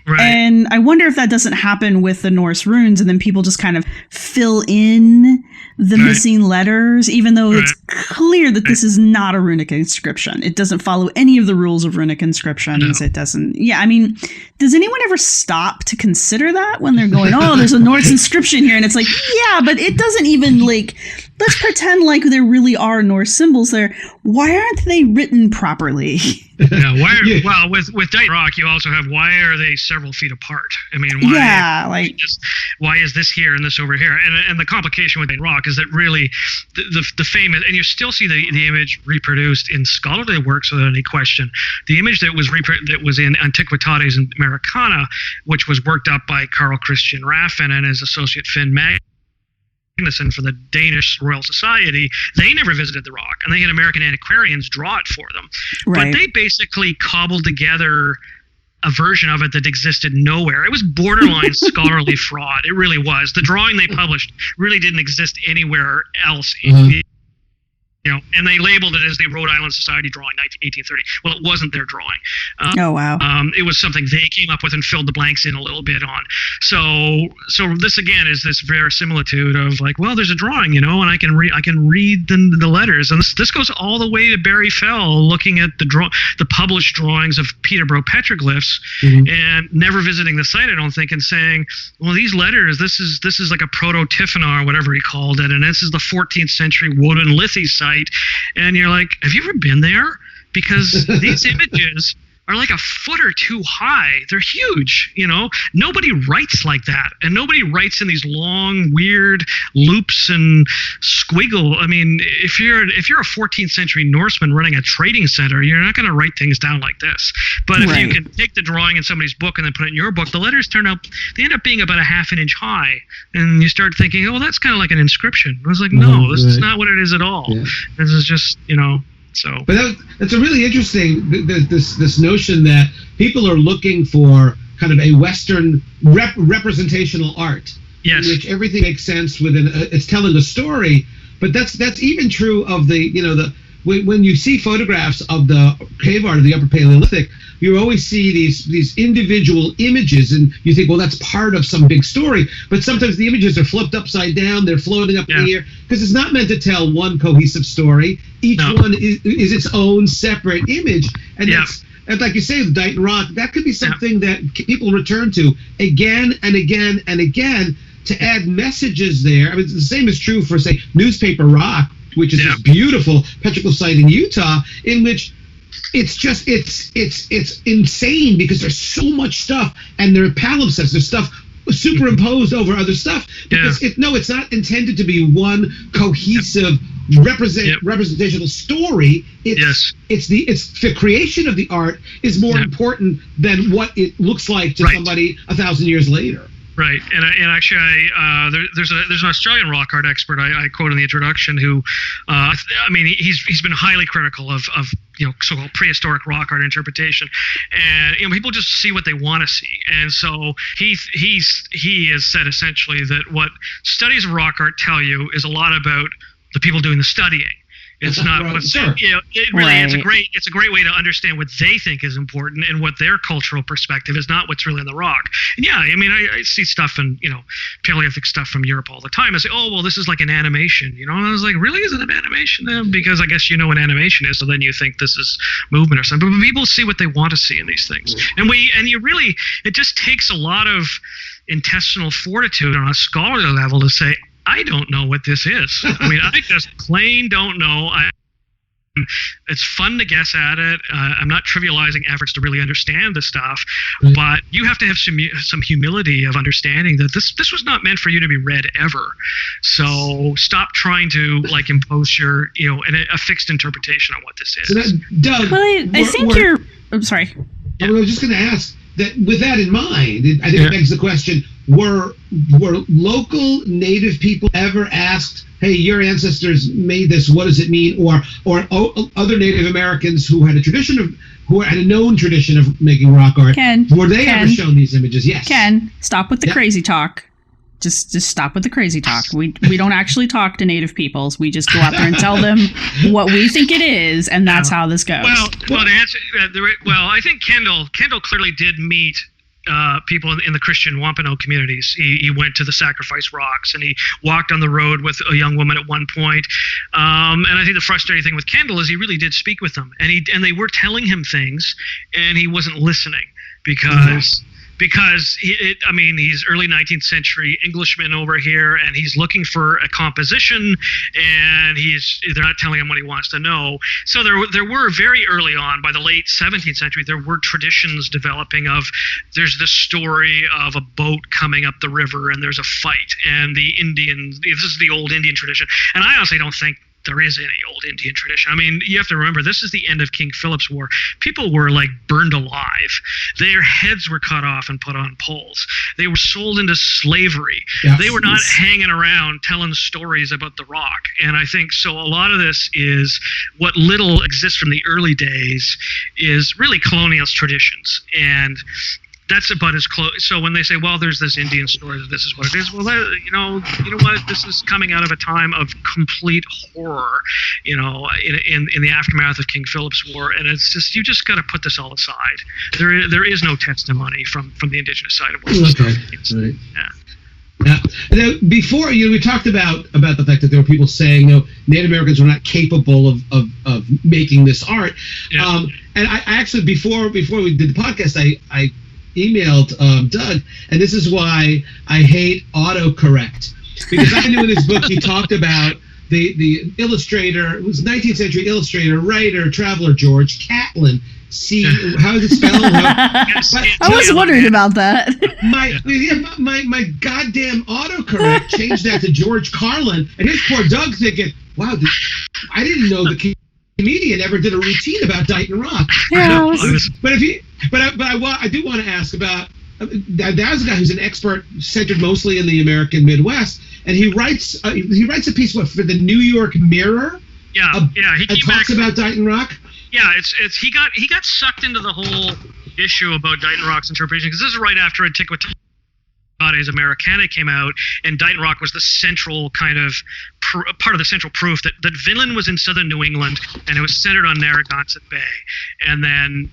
[SPEAKER 4] Right. And I wonder if that doesn't happen with the Norse runes, and then people just kind of fill in the missing letters, even though it's clear that this is not a runic inscription. It doesn't follow any of the rules of runic inscriptions. No. It doesn't. Yeah, I mean, does anyone ever stop to consider that when they're going, oh, there's a Norse inscription here? And it's like, yeah, but it doesn't even like, let's pretend like there really are Norse symbols there. Why aren't they written properly?
[SPEAKER 6] Well, with Dighton Rock, you also have, why are they several feet apart? I mean, why is this here and this over here? And the complication with Dighton Rock is that really the famous, and you still see the image reproduced in scholarly works without any question. The image that was in Antiquitates Americana, which was worked up by Carl Christian Raffin and his associate Finn Magnuson for the Danish Royal Society, they never visited the rock, and they had American antiquarians draw it for them. But they basically cobbled together a version of it that existed nowhere. It was borderline scholarly fraud. It really was. The drawing they published really didn't exist anywhere else. And they labeled it as the Rhode Island Society drawing, 1830. Well, it wasn't their drawing.
[SPEAKER 4] Oh, wow.
[SPEAKER 6] It was something they came up with and filled the blanks in a little bit on. So this, again, is this verisimilitude of like, well, there's a drawing, and I can read the letters. And this goes all the way to Barry Fell, looking at the published drawings of Peterborough petroglyphs and never visiting the site, I don't think, and saying, well, these letters, this is like a proto-Tifinagh or whatever he called it, and this is the 14th century Woden Lithi site. And you're like, have you ever been there? Because these images are like a foot or two high. They're huge, Nobody writes like that, and nobody writes in these long, weird loops and squiggle. I mean, if you're a 14th century Norseman running a trading center, you're not going to write things down like this. But if you can take the drawing in somebody's book and then put it in your book, the letters they end up being about a half an inch high, and you start thinking, oh, well, that's kind of like an inscription. I was like, no, this is not what it is at all. Yeah. This is just, So,
[SPEAKER 5] but that's a really interesting this notion that people are looking for kind of a Western representational art, in which everything makes sense within. It's telling a story, but that's even true of when you see photographs of the cave art of the Upper Paleolithic, you always see these individual images, and you think, well, that's part of some big story. But sometimes the images are flipped upside down; they're floating up in the air because it's not meant to tell one cohesive story. Each one is its own separate image, and that's. And like you say, with Dighton Rock, that could be something that people return to again and again and again to add messages there. I mean, the same is true for, say, Newspaper Rock, which is this beautiful petroglyph site in Utah, in which it's insane because there's so much stuff, and there are palimpsests, there's stuff superimposed over other stuff, because it's not intended to be one cohesive representational story. It's the creation of the art is more important than what it looks like to somebody 1,000 years later.
[SPEAKER 6] Right, and actually, there's an Australian rock art expert I quote in the introduction who, he's been highly critical of so-called prehistoric rock art interpretation, and people just see what they want to see, and so he has said essentially that what studies of rock art tell you is a lot about the people doing the studying. It's not what's
[SPEAKER 5] sure.
[SPEAKER 6] It really it's a great way to understand what they think is important and what their cultural perspective is, not what's really in the rock. And yeah, I mean, I see stuff in Paleolithic stuff from Europe all the time. I say, oh well, this is like an animation, and I was like, really, is it an animation then? Because I guess you know what animation is, so then you think this is movement or something. But people see what they want to see in these things, and it just takes a lot of intestinal fortitude on a scholarly level to say, I don't know what this is. I mean, I just plain don't know. It's fun to guess at it. I'm not trivializing efforts to really understand the stuff, but you have to have some humility of understanding that this was not meant for you to be read ever. So stop trying to impose your a fixed interpretation on what this is.
[SPEAKER 5] So that, Doug,
[SPEAKER 4] well, I think you're. I'm sorry.
[SPEAKER 5] I was just going to ask that. With that in mind, I think it begs the question: Were local Native people ever asked, "Hey, your ancestors made this. What does it mean?" Or other Native Americans who had a known tradition of making rock art, were they ever shown these images? Yes.
[SPEAKER 4] Ken, stop with the crazy talk. Just stop with the crazy talk. We don't actually talk to Native peoples. We just go out there and tell them what we think it is, and that's how this goes.
[SPEAKER 6] Well, to answer, I think Kendall clearly did meet people in the Christian Wampanoag communities. He went to the Sacrifice Rocks, and he walked on the road with a young woman at one point. And I think the frustrating thing with Kendall is he really did speak with them, and they were telling him things, and he wasn't listening because he's early 19th century Englishman over here, and he's looking for a composition, and they're not telling him what he wants to know. So there were very early on, by the late 17th century, there were traditions developing of, there's this story of a boat coming up the river, and there's a fight, and this is the old Indian tradition. And I honestly don't think there is any old Indian tradition. I mean, you have to remember, this is the end of King Philip's War. People were burned alive. Their heads were cut off and put on poles. They were sold into slavery. Yes. They were not hanging around telling stories about the rock. And I think so a lot of this is what little exists from the early days is really colonialist traditions. And that's about as close. So when they say, well, there's this Indian story, this is what it is. Well, you know what? This is coming out of a time of complete horror, in the aftermath of King Philip's War. And it's just, you just got to put this all aside. There is no testimony from the indigenous side of what this story is.
[SPEAKER 5] Right.
[SPEAKER 6] Yeah.
[SPEAKER 5] Now, before, we talked about the fact that there were people saying, Native Americans were not capable of making this art. Yeah. And I actually, before we did the podcast, I emailed Doug, and this is why I hate autocorrect, because I knew in his book he talked about the illustrator, it was 19th century illustrator, writer, traveler George Catlin. How is it spelled?
[SPEAKER 4] I was wondering about that.
[SPEAKER 5] My goddamn autocorrect changed that to George Carlin, and his poor Doug thinking, wow, I didn't know the comedian ever did a routine about Dighton Rock.
[SPEAKER 4] Yeah,
[SPEAKER 5] I do want to ask about there's a guy who's an expert centered mostly in the American Midwest, and he writes a piece for the New York Mirror.
[SPEAKER 6] He
[SPEAKER 5] talks about Dighton Rock.
[SPEAKER 6] Yeah, he got sucked into the whole issue about Dighton Rock's interpretation, because this is right after Antiquitates Americana came out, and Dighton Rock was the central kind of part of the central proof that Vinland was in southern New England, and it was centered on Narragansett Bay. And then,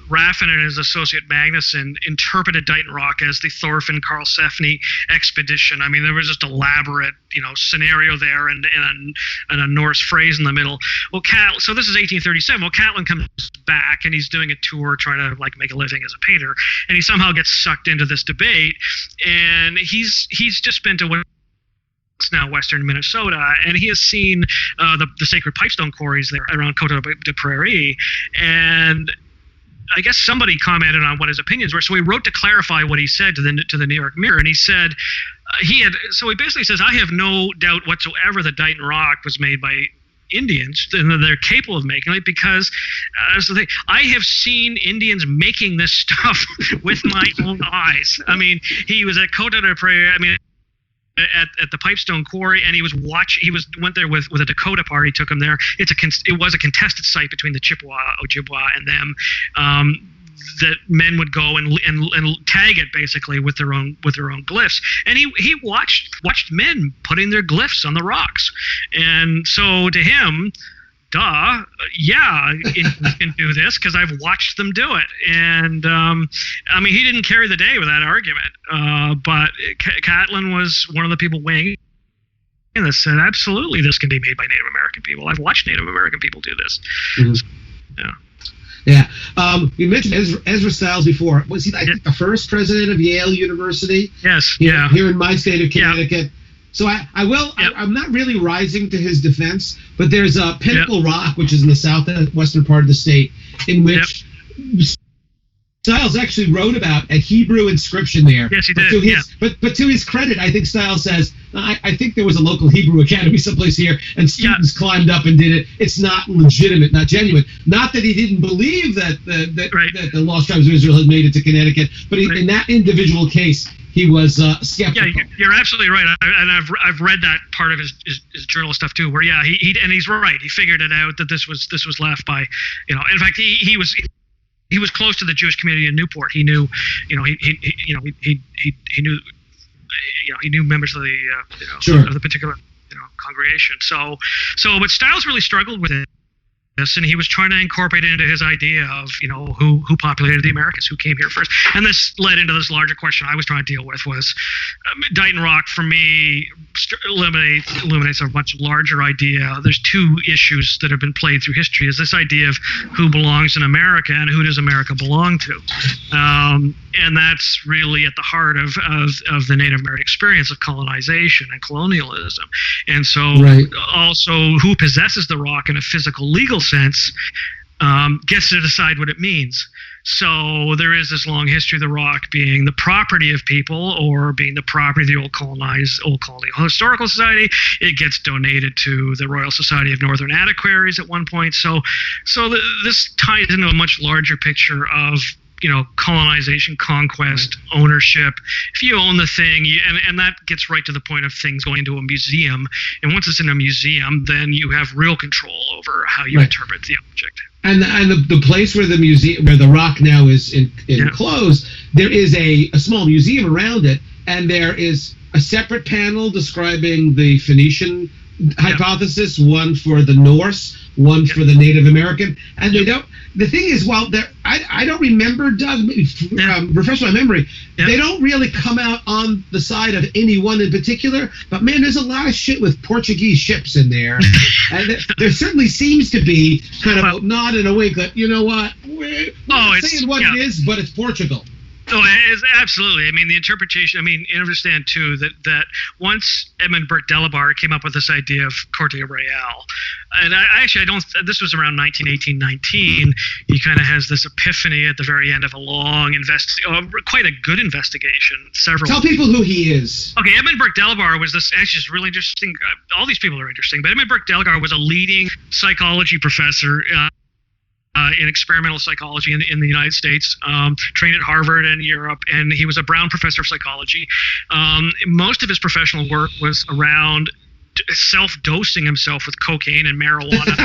[SPEAKER 6] Raffin and his associate Magnuson interpreted Dighton Rock as the Thorfinn Karlsefni expedition. I mean, there was just elaborate, scenario there and a Norse phrase in the middle. Well, so this is 1837. Well, Catlin comes back, and he's doing a tour trying to make a living as a painter, and he somehow gets sucked into this debate, and he's just been to what's now western Minnesota, and he has seen the sacred pipestone quarries there around Coteau de Prairie, and I guess somebody commented on what his opinions were, so he wrote to clarify what he said to the New York Mirror, and he said he basically says, I have no doubt whatsoever that Dighton Rock was made by Indians, and that they're capable of making it, because that's the thing. I have seen Indians making this stuff with my own eyes. I mean, he was at Coteau de Prairie. I mean, at the Pipestone Quarry, and he went there with a Dakota party, took him there. It was a contested site between the Chippewa, Ojibwa, and them. men would go and tag it basically with their own glyphs, and he watched men putting their glyphs on the rocks, and so to him, you can do this because I've watched them do it. And I mean, he didn't carry the day with that argument, but Catlin was one of the people weighing in that said, absolutely, this can be made by Native American people. I've watched Native American people do this.
[SPEAKER 5] Mm-hmm.
[SPEAKER 6] So, yeah.
[SPEAKER 5] Yeah. You mentioned Ezra Stiles before. Was he, I think, the first president of Yale University?
[SPEAKER 6] Yes.
[SPEAKER 5] Here in my state of Connecticut.
[SPEAKER 6] Yeah.
[SPEAKER 5] So I'm not really rising to his defense, but there's a Pinnacle Rock, which is in the southwestern part of the state, in which Stiles actually wrote about a Hebrew inscription there.
[SPEAKER 6] Yes, he did.
[SPEAKER 5] But to his credit, I think Stiles says, I think there was a local Hebrew academy someplace here, and students climbed up and did it. It's not legitimate, not genuine. Not that he didn't believe that the Lost Tribes of Israel had made it to Connecticut, but in that individual case, he was skeptical.
[SPEAKER 6] Yeah, you're absolutely right, and I've read that part of his journal stuff too, where he's right. He figured it out that this was left by, in fact he was close to the Jewish community in Newport. He knew, he knew members of the of the particular congregation. So but Stiles really struggled with it. And he was trying to incorporate it into his idea of, who populated the Americas, who came here first. And this led into this larger question I was trying to deal with was Dighton Rock, for me, illuminates a much larger idea. There's two issues that have been played through history, is this idea of who belongs in America and who does America belong to. And that's really at the heart of the Native American experience of colonization and colonialism. And so also who possesses the rock in a physical, legal sense gets to decide what it means. So there is this long history of the rock being the property of people or being the property of the old colonial historical society. It gets donated to the Royal Society of Northern Antiquaries at one point. So this ties into a much larger picture of colonization, conquest, ownership. If you own the thing, and that gets right to the point of things going into a museum. And once it's in a museum, then you have real control over how you interpret the object.
[SPEAKER 5] And the place where the rock now is enclosed, there is a small museum around it, and there is a separate panel describing the Phoenician hypothesis, one for the Norse, one for the Native American, and they don't. The thing is, I don't remember, Doug, refresh my memory, they don't really come out on the side of any one in particular, but man, there's a lot of shit with Portuguese ships in there. And there certainly seems to be kind of a nod and a wink that, we're not saying what it is, but it's Portugal.
[SPEAKER 6] Oh, it's absolutely. I mean, the interpretation, you understand, too, that once Edmund Burke Delabar came up with this idea of Corte Real, and this was around 1918-19, he kind of has this epiphany at the very end of a long quite a good investigation.
[SPEAKER 5] Tell people who he is.
[SPEAKER 6] Okay, Edmund Burke Delabar was this, actually just really interesting, all these people are interesting, but Edmund Burke Delabar was a leading psychology professor in experimental psychology in the United States, trained at Harvard and Europe, and he was a Brown professor of psychology. Most of his professional work was around self-dosing himself with cocaine and marijuana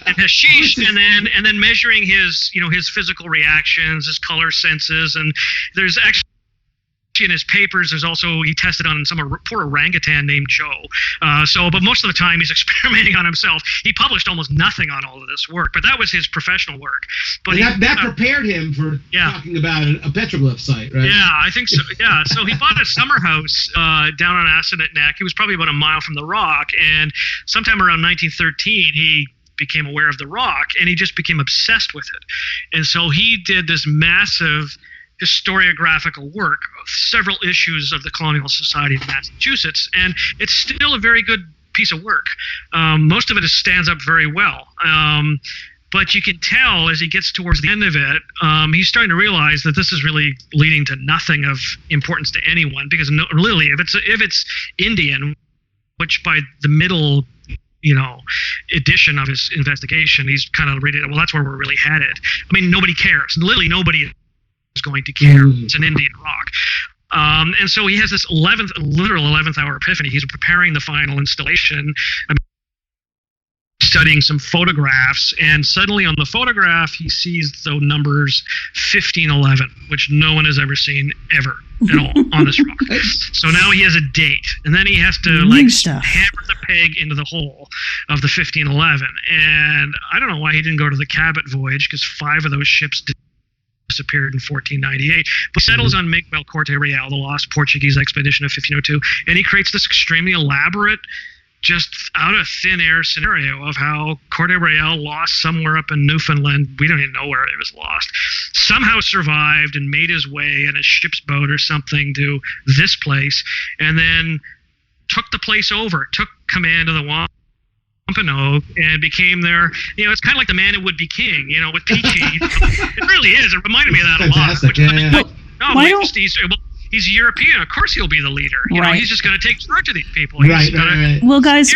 [SPEAKER 6] and hashish, and then measuring his physical reactions, his color senses, and there's actually in his papers, there's also, he tested on some poor orangutan named Joe. But most of the time he's experimenting on himself. He published almost nothing on all of this work, but that was his professional work. But
[SPEAKER 5] that prepared him for talking about a petroglyph site, right?
[SPEAKER 6] Yeah, I think so. Yeah, so he bought a summer house down on Assonet Neck. He was probably about a mile from the rock, and sometime around 1913, he became aware of the rock, and he just became obsessed with it. And so he did this massive historiographical work of several issues of the Colonial Society of Massachusetts, and it's still a very good piece of work. Most of it stands up very well, but you can tell as he gets towards the end of it, he's starting to realize that this is really leading to nothing of importance to anyone, because literally if it's Indian, which by the middle edition of his investigation, he's kind of reading, well, that's where we're really headed. Nobody cares. Literally nobody is going to care. It's an Indian rock. And so he has this literal 11th hour epiphany. He's preparing the final installation. studying some photographs, and suddenly on the photograph he sees the numbers 1511, which no one has ever seen ever at all on this rock. So now he has a date, and then he has to hammer the peg into the hole of the 1511. And I don't know why he didn't go to the Cabot voyage, because 5 of those ships disappeared in 1498, but settles on Miguel Corte Real, the lost Portuguese expedition of 1502, and he creates this extremely elaborate, just out of thin air scenario of how Corte Real lost somewhere up in Newfoundland. We don't even know where he was lost. Somehow survived and made his way in a ship's boat or something to this place, and then took the place over, took command of the Wampanoag, and became their, it's kind of like the man who would be king, with Peachy. It really is. It reminded me of that
[SPEAKER 5] Fantastic.
[SPEAKER 6] a lot. He's European. Of course he'll be the leader. He's just going to take charge of these people.
[SPEAKER 5] Right.
[SPEAKER 4] Well, guys,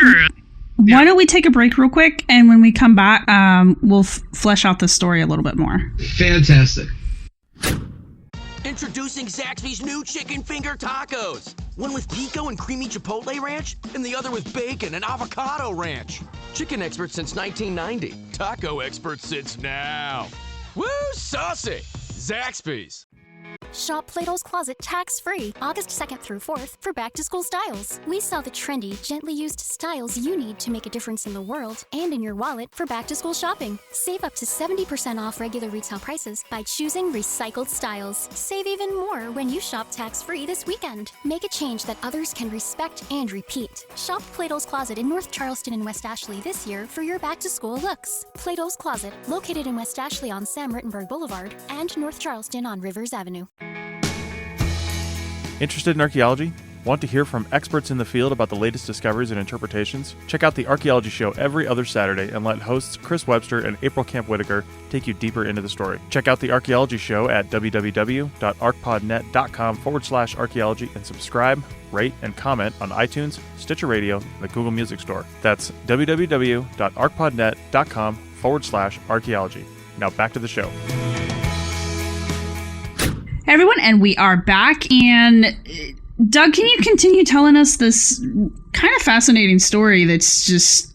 [SPEAKER 4] why don't we take a break real quick, and when we come back, we'll flesh out the story a little bit more.
[SPEAKER 5] Fantastic.
[SPEAKER 9] Introducing Zaxby's new chicken finger tacos. One with pico and creamy chipotle ranch, and the other with bacon and avocado ranch. Chicken expert since 1990. Taco expert since now. Woo, saucy! Zaxby's.
[SPEAKER 1] Shop Plato's Closet tax-free August 2nd through 4th for back-to-school styles. We sell the trendy, gently used styles you need to make a difference in the world and in your wallet for back-to-school shopping. Save up to 70% off regular retail prices by choosing recycled styles. Save even more when you shop tax-free this weekend. Make a change that others can respect and repeat. Shop Plato's Closet in North Charleston and West Ashley this year for your back-to-school looks. Plato's Closet, located in West Ashley on Sam Rittenberg Boulevard and North Charleston on Rivers Avenue.
[SPEAKER 10] Interested in archaeology? Want to hear from experts in the field about the latest discoveries and interpretations? Check out the Archaeology Show every other Saturday and let hosts Chris Webster and April Camp Whitaker take you deeper into the story. Check out the Archaeology Show at www.archpodnet.com/archaeology and subscribe, rate, and comment on iTunes, Stitcher Radio, and the Google Music Store. That's www.archpodnet.com/archaeology. Now back to the show.
[SPEAKER 4] Everyone, and we are back. And Doug, can you continue telling us this kind of fascinating story that's just,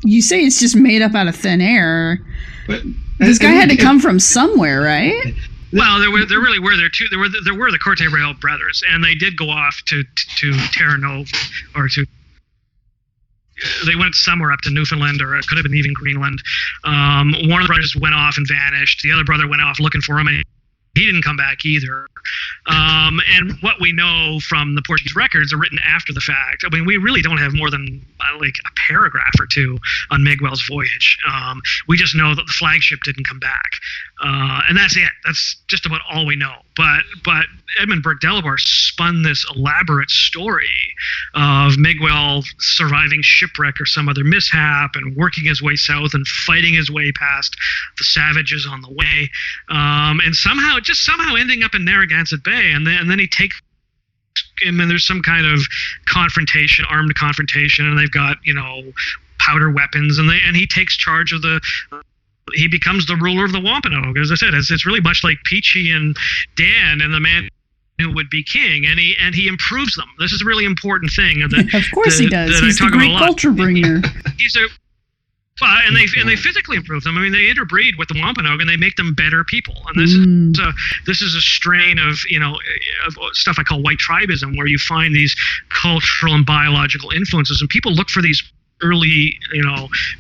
[SPEAKER 4] you say it's just made up out of thin air, but this guy had to come from somewhere, right?
[SPEAKER 6] Well, there really were. There were the Corte Real brothers, and they did go off to Terra Nova, or they went somewhere up to Newfoundland, or it could have been even Greenland. One of the brothers went off and vanished. The other brother went off looking for him, and he didn't come back either. And what we know from the Portuguese records are written after the fact. I mean, we really don't have more than like a paragraph or two on Miguel's voyage. We just know that the flagship didn't come back. And that's it. That's just about all we know. But Edmund Burke Delabar spun this elaborate story of Miguel surviving shipwreck or some other mishap and working his way south and fighting his way past the savages on the way, and somehow ending up in Narragansett Bay, and then he takes him, and there's some kind of confrontation, armed confrontation, and they've got powder weapons, and he takes charge of he becomes the ruler of the Wampanoag. As I said, it's really much like Peachy and Dan and the man who would be king, and he improves them. This is a really important thing.
[SPEAKER 4] Of course he does. He's the great culture bringer.
[SPEAKER 6] And they physically improve them. I mean, they interbreed with the Wampanoag, and they make them better people. And this is a strain of of stuff I call white tribism, where you find these cultural and biological influences, and people look for these early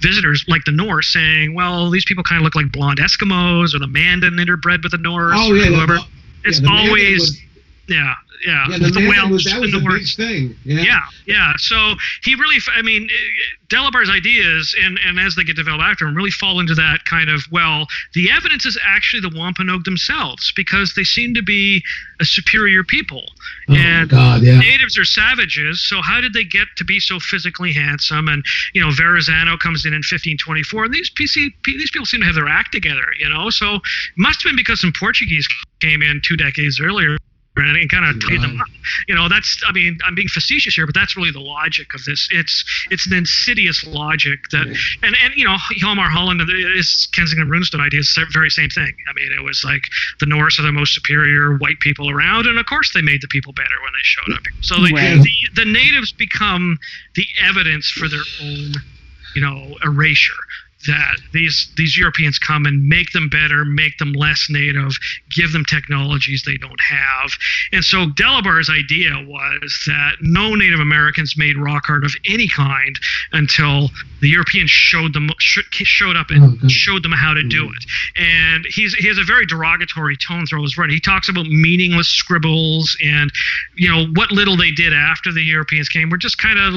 [SPEAKER 6] visitors like the Norse, saying, well, these people kind of look like blonde Eskimos, or the Mandan interbred with the Norse, or whoever. It's always
[SPEAKER 5] the Welsh, that was a big thing.
[SPEAKER 6] Yeah. So he really, Delabar's ideas, and as they get developed after him, really fall into that kind of, well, the evidence is actually the Wampanoag themselves, because they seem to be a superior people. Natives are savages, so how did they get to be so physically handsome? And, Verrazano comes in 1524, and these people seem to have their act together, so it must have been because some Portuguese came in 2 decades earlier and kind of tied them up. I'm being facetious here, but that's really the logic of this. It's an insidious logic that, and Hjalmar Holland, his Kensington Runestone idea is the very same thing. I mean, it was like the Norse are the most superior white people around, and of course they made the people better when they showed up. So the natives become the evidence for their own erasure. That these Europeans come and make them better, make them less native, give them technologies they don't have. And so Delabar's idea was that no Native Americans made rock art of any kind until the Europeans showed up and showed them how to do it. And he has a very derogatory tone through his writing. He talks about meaningless scribbles and what little they did after the Europeans came were just kind of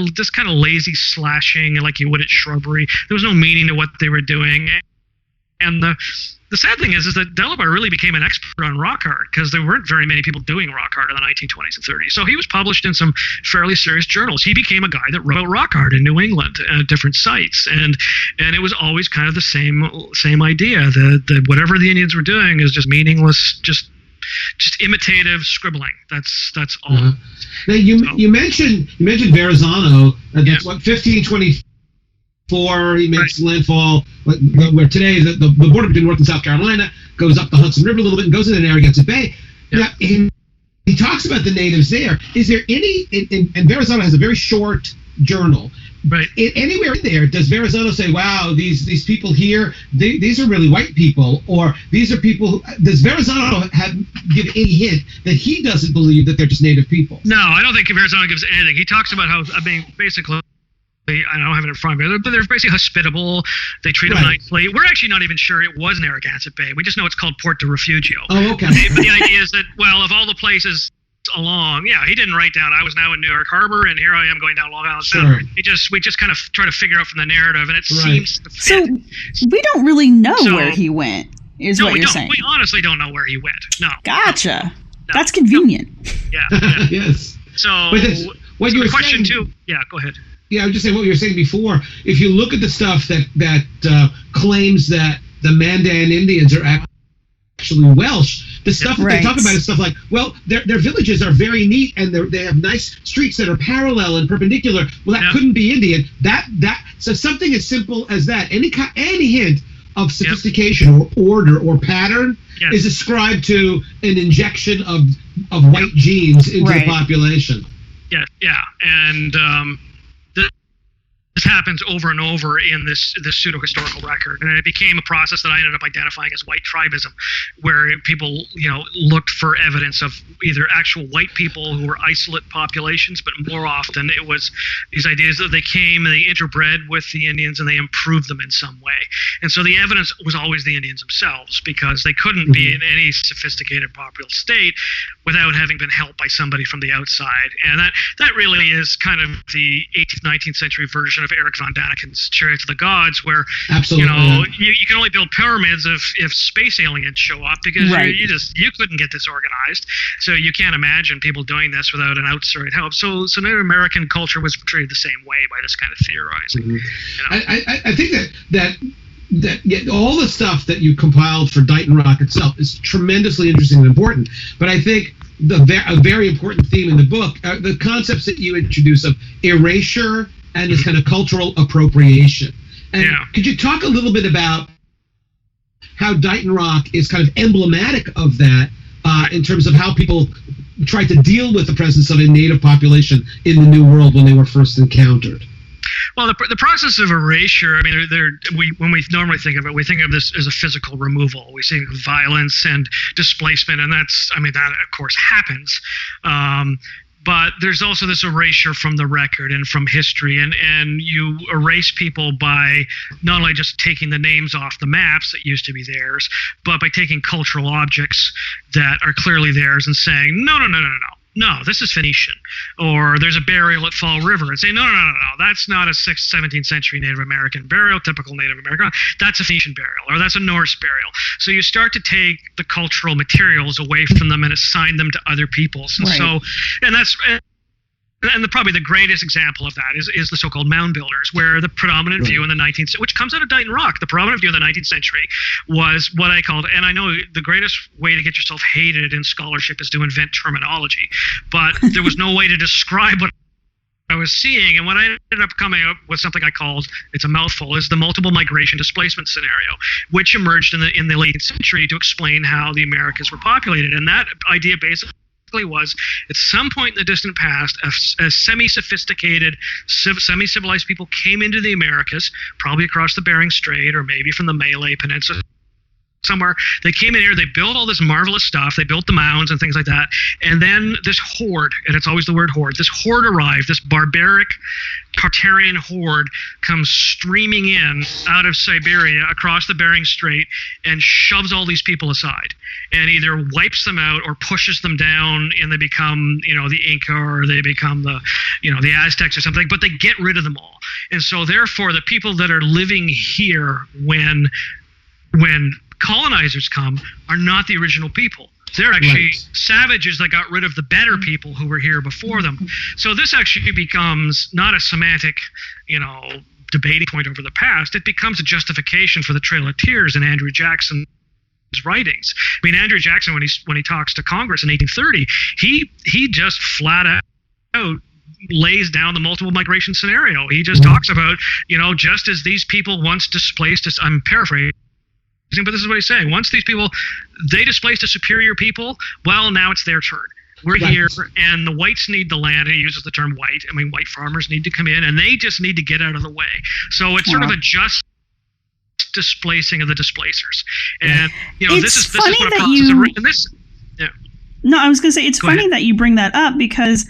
[SPEAKER 6] lazy slashing like you would at shrubbery. There was no meaning to what they were doing. And the sad thing is that Delabar really became an expert on rock art because there weren't very many people doing rock art in the 1920s and 30s. So he was published in some fairly serious journals. He became a guy that wrote rock art in New England at different sites, and it was always kind of the same idea that whatever the Indians were doing is just meaningless, just imitative scribbling. That's all.
[SPEAKER 5] Now you mentioned Verrazano. That's what 1524. He makes landfall where today the border between North and South Carolina goes up the Hudson River a little bit and goes into Narragansett Bay. Now, he talks about the natives there. Is there any? And Verrazano has a very short journal.
[SPEAKER 6] Right.
[SPEAKER 5] Anywhere in there, does Verrazano say, "Wow, these people here, these are really white people," or these are people? Does Verrazano give any hint that he doesn't believe that they're just native people?
[SPEAKER 6] No, I don't think Verrazano gives anything. He talks about how basically. I don't have it in front of me, but they're basically hospitable. They treat them nicely. We're actually not even sure it was Narragansett Bay. We just know it's called Port de Refugio.
[SPEAKER 5] Oh, okay.
[SPEAKER 6] But the idea is that, of all the places along, he didn't write down, I was now in New York Harbor, and here I am going down Long Island Sound. We just kind of try to figure out from the narrative, and it seems to fit.
[SPEAKER 4] So we don't really know where he went, what you're saying.
[SPEAKER 6] We honestly don't know where he went. No.
[SPEAKER 4] Gotcha. No. That's convenient.
[SPEAKER 6] Yeah.
[SPEAKER 5] Yes.
[SPEAKER 6] So
[SPEAKER 5] what you were
[SPEAKER 6] question
[SPEAKER 5] saying,
[SPEAKER 6] too. Yeah, go ahead.
[SPEAKER 5] Yeah, I was just saying what you were saying before. If you look at the stuff that claims that the Mandan Indians are actually Welsh, the stuff that they talk about is stuff like, their villages are very neat and they have nice streets that are parallel and perpendicular. Well, that couldn't be Indian. So something as simple as that, any hint of sophistication or order or pattern is ascribed to an injection of white genes into the population.
[SPEAKER 6] Yeah, and this happens over and over in this pseudo-historical record, and it became a process that I ended up identifying as white tribism, where people looked for evidence of either actual white people who were isolate populations, but more often it was these ideas that they came and they interbred with the Indians and they improved them in some way. And so the evidence was always the Indians themselves, because they couldn't be in any sophisticated popular state without having been helped by somebody from the outside. And that really is kind of the 18th, 19th century version of Eric von Daniken's Chariots of the Gods, where you can only build pyramids if space aliens show up, because you couldn't get this organized. So you can't imagine people doing this without an outside help. So Native American culture was portrayed the same way by this kind of theorizing.
[SPEAKER 5] I think that all the stuff that you compiled for Dighton Rock itself is tremendously interesting and important. But I think a very important theme in the book are the concepts that you introduce of erasure and this kind of cultural appropriation. And could you talk a little bit about how Dighton Rock is kind of emblematic of that in terms of how people tried to deal with the presence of a native population in the New World when they were first encountered?
[SPEAKER 6] Well, the process of erasure, when we normally think of it, we think of this as a physical removal. We see violence and displacement, and that of course happens. But there's also this erasure from the record and from history, and you erase people by not only just taking the names off the maps that used to be theirs, but by taking cultural objects that are clearly theirs and saying, no, this is Phoenician. Or there's a burial at Fall River and say, no, that's not a 6th, 17th century Native American burial, typical Native American. That's a Phoenician burial, or that's a Norse burial. So you start to take the cultural materials away from them and assign them to other peoples. And probably the greatest example of that is the so-called mound builders, where the predominant view in the 19th century, which comes out of Dighton Rock, the predominant view in the 19th century was what I called, and I know the greatest way to get yourself hated in scholarship is to invent terminology, but there was no way to describe what I was seeing, and what I ended up coming up with something I called, it's a mouthful, is the multiple migration displacement scenario, which emerged in the late 18th century to explain how the Americas were populated. And that idea basically was, at some point in the distant past, a semi-sophisticated, semi-civilized people came into the Americas, probably across the Bering Strait or maybe from the Malay Peninsula. Somewhere they came in here, they built all this marvelous stuff, they built the mounds and things like that, and then this horde, and it's always the word horde, this horde arrived, this barbaric Tartarian horde comes streaming in out of Siberia across the Bering Strait and shoves all these people aside and either wipes them out or pushes them down, and they become, the Inca, or they become the Aztecs or something, but they get rid of them all. And so therefore the people that are living here when colonizers come are not the original people. They're actually savages that got rid of the better people who were here before them. So this actually becomes not a semantic, debating point over the past. It becomes a justification for the Trail of Tears in Andrew Jackson's writings. I mean, Andrew Jackson, when he talks to Congress in 1830, he just flat out lays down the multiple migration scenario. He just talks about, just as these people once displaced us, I'm paraphrasing, but this is what he's saying. Once these people, they displaced a superior people, well, now it's their turn. We're here, and the whites need the land. He uses the term white. I mean, white farmers need to come in, and they just need to get out of the way. So it's sort of a just displacing of the displacers. And, this is what a process of... And this,
[SPEAKER 4] No, I was going to say, it's funny that you bring that up, because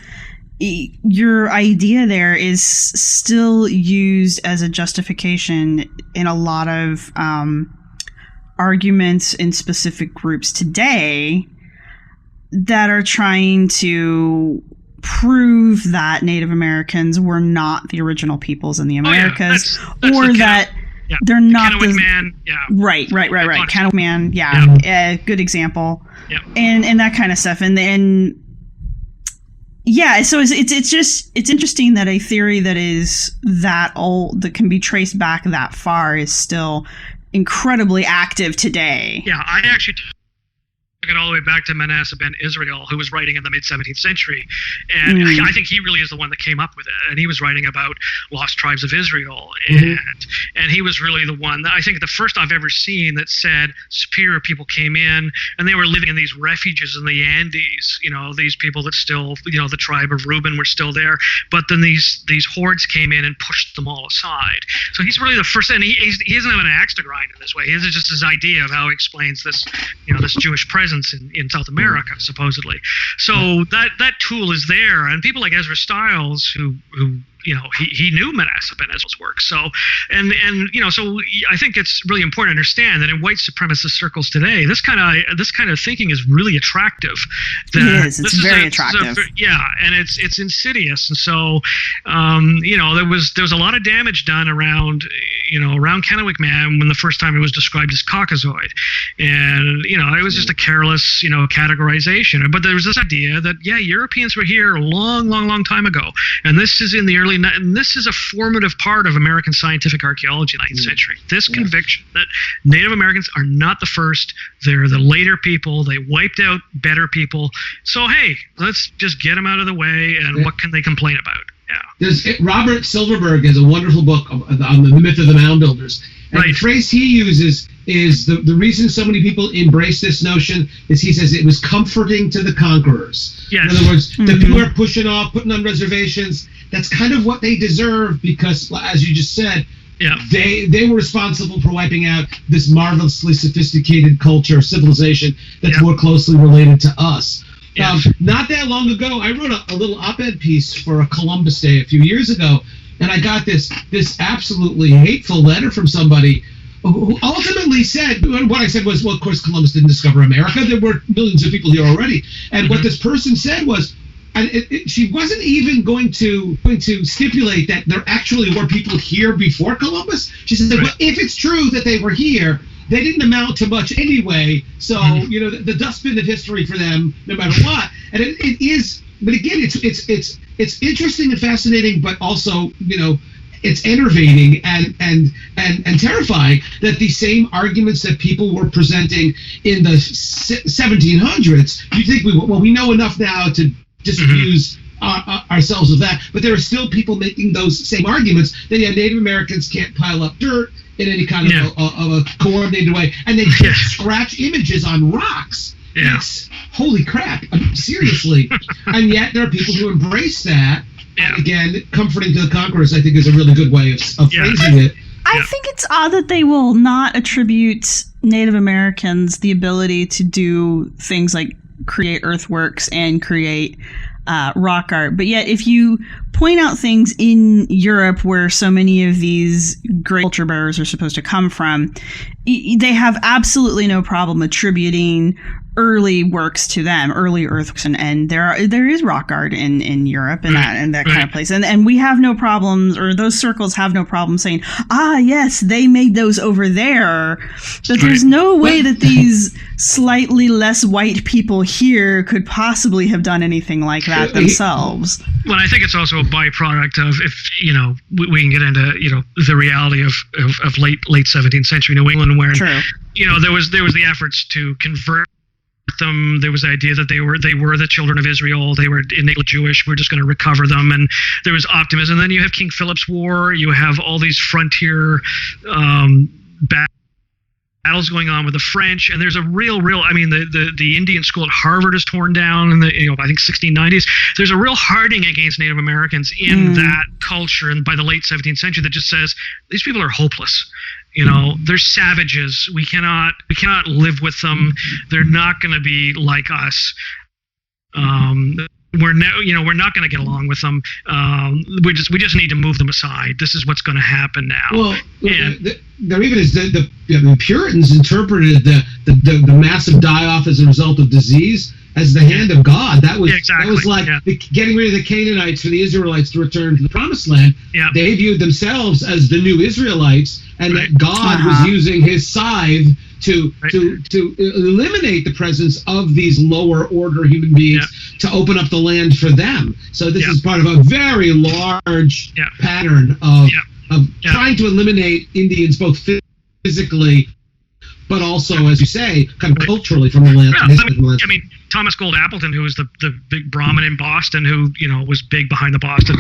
[SPEAKER 4] your idea there is still used as a justification in a lot of... arguments in specific groups today that are trying to prove that Native Americans were not the original peoples in the Americas, or that they're not the
[SPEAKER 6] man.
[SPEAKER 4] Right. Kennewick Man, good example, and that kind of stuff, and so it's interesting that a theory that is that old, that can be traced back that far, is still incredibly active today.
[SPEAKER 6] Yeah, I actually took it all the way back to Manasseh ben Israel, who was writing in the mid-17th century. And I think he really is the one that came up with it. And he was writing about lost tribes of Israel. And he was really the one that I think the first I've ever seen that said superior people came in and they were living in these refuges in the Andes. These people that still, the tribe of Reuben were still there. But then these hordes came in and pushed them all aside. So he's really the first, and he doesn't have an axe to grind in this way. He has just his idea of how he explains this, this Jewish presence in South America, supposedly. So that tool is there, and people like Ezra Stiles, who he knew Manasseh ben Israel's work. So so I think it's really important to understand that in white supremacist circles today, this kind of thinking is really attractive.
[SPEAKER 4] It is. It's very attractive.
[SPEAKER 6] And it's insidious. And so there was a lot of damage done around Kennewick Man when the first time it was described as Caucasoid, and it was just a careless categorization. But there was this idea that Europeans were here a long time ago, and this is in the early, and this is a formative part of American scientific archaeology in the 19th century. This conviction that Native Americans are not the first, they're the later people, they wiped out better people. So hey, let's just get them out of the way, and what can they complain about?
[SPEAKER 5] Robert Silverberg has a wonderful book on the myth of the mound builders. And the phrase he uses is the reason so many people embrace this notion is, he says, it was comforting to the conquerors.
[SPEAKER 6] Yes.
[SPEAKER 5] In other words, the people are pushing off, putting on reservations. That's kind of what they deserve, because, as you just said, they were responsible for wiping out this marvelously sophisticated culture, civilization that's more closely related to us. Not that long ago, I wrote a little op-ed piece for a Columbus Day a few years ago, and I got this absolutely hateful letter from somebody who ultimately said, what I said was, well, of course, Columbus didn't discover America. There were millions of people here already. And what this person said was, and she wasn't even going to stipulate that there actually were people here before Columbus. She said, well, if it's true that they were here, they didn't amount to much anyway. So, the dustbin of history for them, no matter what. And it is, but again, it's interesting and fascinating, but also, it's enervating and terrifying that the same arguments that people were presenting in the 1700s, you think we know enough now to disabuse ourselves of that, but there are still people making those same arguments that Native Americans can't pile up dirt in any kind of a coordinated way, and they can't scratch images on rocks
[SPEAKER 6] Yeah.
[SPEAKER 5] Holy crap! Seriously. And yet there are people who embrace that.
[SPEAKER 6] Yeah.
[SPEAKER 5] And again, comforting to the conquerors, I think, is a really good way of phrasing it.
[SPEAKER 4] I think it's odd that they will not attribute Native Americans the ability to do things like create earthworks and create rock art. But yet, if you point out things in Europe where so many of these great culture bearers are supposed to come from, they have absolutely no problem attributing early works to them, early earthworks, and there is rock art in Europe and that kind of place, and we have no problems, or those circles have no problem saying, yes, they made those over there, but there's no way that these slightly less white people here could possibly have done anything like that themselves.
[SPEAKER 6] Well, I think it's also a byproduct of, if we can get into the reality of late 17th century New England, where there was the efforts to convert them. There was the idea that they were the children of Israel. They were innately Jewish. We're just going to recover them, and there was optimism. Then you have King Philip's War. You have all these frontier battles going on with the French, and there's a real. I mean, the Indian school at Harvard is torn down in the I think 1690s. There's a real hardening against Native Americans in that culture, and by the late 17th century, that just says these people are hopeless. They're savages. We cannot live with them. They're not going to be like us. We're not going to get along with them. We just need to move them aside. This is what's going to happen now.
[SPEAKER 5] Well, there even is the Puritans interpreted the massive die-off as a result of disease as the hand of God. That was like getting rid of the Canaanites for the Israelites to return to the Promised Land. Yeah. They viewed themselves as the new Israelites, and that God was using his scythe to eliminate the presence of these lower order human beings to open up the land for them. So this is part of a very large pattern of trying to eliminate Indians both physically, but also, as you say, kind of culturally from the land.
[SPEAKER 6] I mean, Thomas Gould Appleton, who was the big Brahmin in Boston, who was big behind the Boston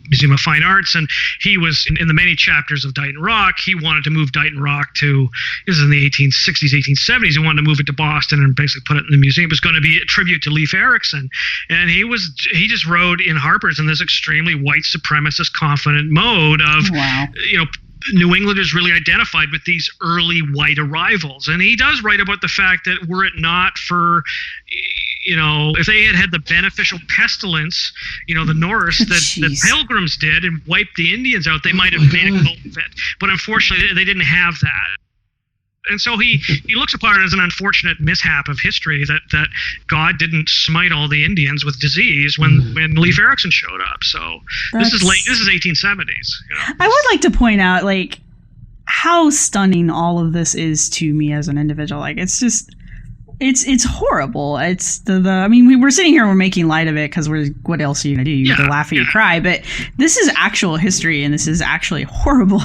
[SPEAKER 6] Museum of Fine Arts, and he was in the many chapters of Dighton Rock. He wanted to move Dighton Rock to, this is in the 1860s, 1870s. He wanted to move it to Boston and basically put it in the museum. It was going to be a tribute to Leif Erikson, and he just wrote in Harper's in this extremely white supremacist, confident mode of New Englanders really identified with these early white arrivals. And he does write about the fact that were it not for, if they had the beneficial pestilence, the Norse that the Pilgrims did and wiped the Indians out, they might have made a go of it. But unfortunately, they didn't have that. And so he looks upon it as an unfortunate mishap of history that God didn't smite all the Indians with disease when Leif Erikson showed up. So this is 1870s.
[SPEAKER 4] I would like to point out how stunning all of this is to me as an individual. It's just it's horrible. It's I mean, we're sitting here, we're making light of it because what else are you gonna do? You either laugh or you cry. But this is actual history, and this is actually horrible.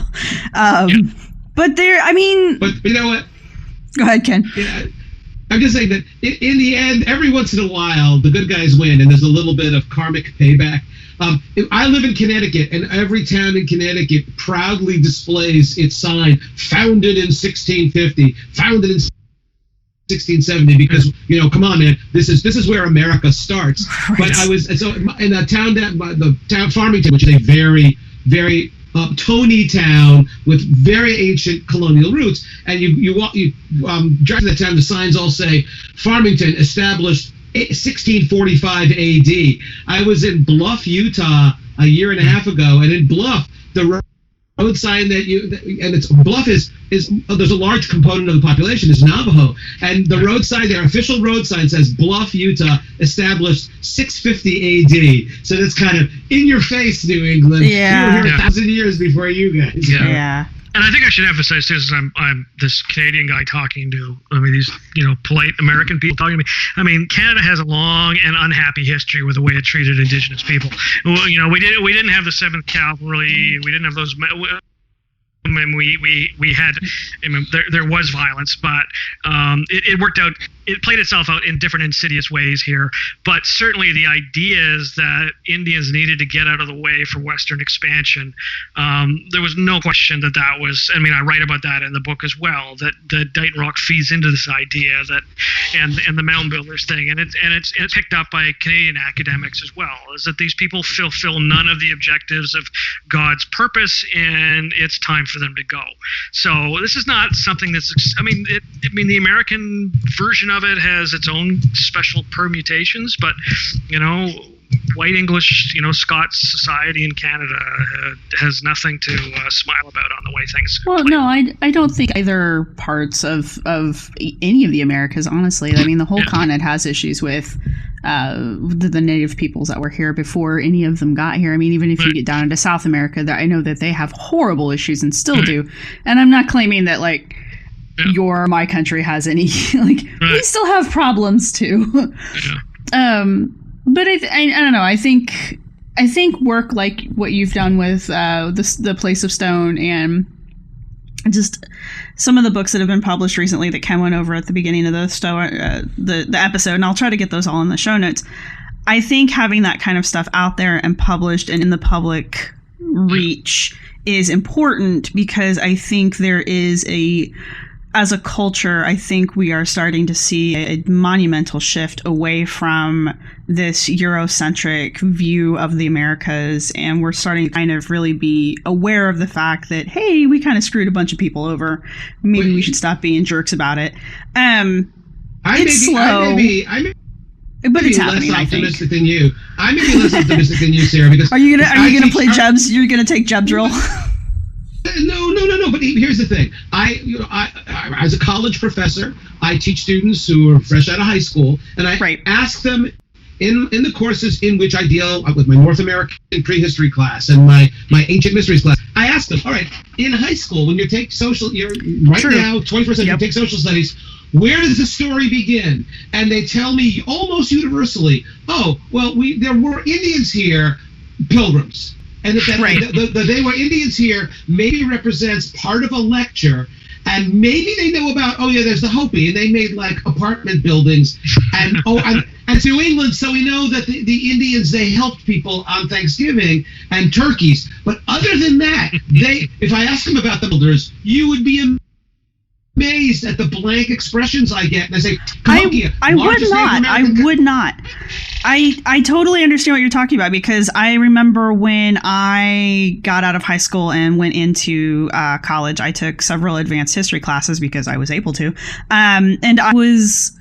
[SPEAKER 4] But
[SPEAKER 5] you know what?
[SPEAKER 4] Go ahead, Ken.
[SPEAKER 5] Yeah, I'm just saying that in the end, every once in a while, the good guys win, and there's a little bit of karmic payback. I live in Connecticut, and every town in Connecticut proudly displays its sign, founded in 1650, founded in 1670, because come on, man, this is where America starts. Right. But I was in a town the town Farmington, which is a very, very Tony town with very ancient colonial roots, and you drive to that town, the signs all say Farmington established 1645 AD. I was in Bluff, Utah a year and a half ago, and in Bluff, the road sign Bluff is there's a large component of the population is Navajo, and the road sign, their official road sign says Bluff, Utah, established 650 AD. So that's kind of in your face, New England. Yeah, we were here 1,000 years before you guys.
[SPEAKER 6] Yeah. And I think I should emphasize too, since I'm this Canadian guy talking to, these polite American people talking to me. I mean, Canada has a long and unhappy history with the way it treated Indigenous people. We didn't have the 7th Cavalry. We didn't have those. We had. There was violence, but it worked out it played itself out in different insidious ways here, but certainly the ideas that Indians needed to get out of the way for Western expansion, there was no question that was, I mean, I write about that in the book as well, that the Dighton Rock feeds into this idea that, and the mound builders thing, and it's picked up by Canadian academics as well, is that these people fulfill none of the objectives of God's purpose, and it's time for them to go. So this is not something that's, the American version of it has its own special permutations, but white English, Scots society in Canada has nothing to smile about on the way things.
[SPEAKER 7] Well, no, I don't think either parts of any of the Americas, honestly. I mean, the whole continent has issues with the native peoples that were here before any of them got here. I mean, even if you get down into South America, I know that they have horrible issues and still do. And I'm not claiming that, like, my country has any, like, we still have problems too. But I don't know. I think work like what you've done with the Place of Stone and just some of the books that have been published recently that Ken went over at the beginning of the episode, and I'll try to get those all in the show notes. I think having that kind of stuff out there and published and in the public reach is important, because I think there is as a culture, I think we are starting to see a monumental shift away from this Eurocentric view of the Americas, and we're starting to kind of really be aware of the fact that, hey, we kind of screwed a bunch of people over. Maybe we should stop being jerks about it. It's slow. But it's happening, I think.
[SPEAKER 5] I may be less optimistic than you, Sarah, because
[SPEAKER 7] are you gonna play Jebs? You're gonna take Jeb's role?
[SPEAKER 5] No. But here's the thing. I as a college professor, I teach students who are fresh out of high school, and I ask them in the courses in which I deal with my North American prehistory class and my ancient mysteries class. I ask them, all right, in high school, when you take now, 21st century, you take social studies, where does the story begin? And they tell me almost universally, oh, well, there were Indians here, pilgrims. And that they were Indians here maybe represents part of a lecture, and maybe they know about, there's the Hopi, and they made like apartment buildings, and New England, so we know that the Indians, they helped people on Thanksgiving and turkeys. But other than that, if I ask them about the builders, you would be amazed at the blank expressions I get. And I say,
[SPEAKER 4] I would not. I totally understand what you're talking about, because I remember when I got out of high school and went into college, I took several advanced history classes because I was able to. And I was,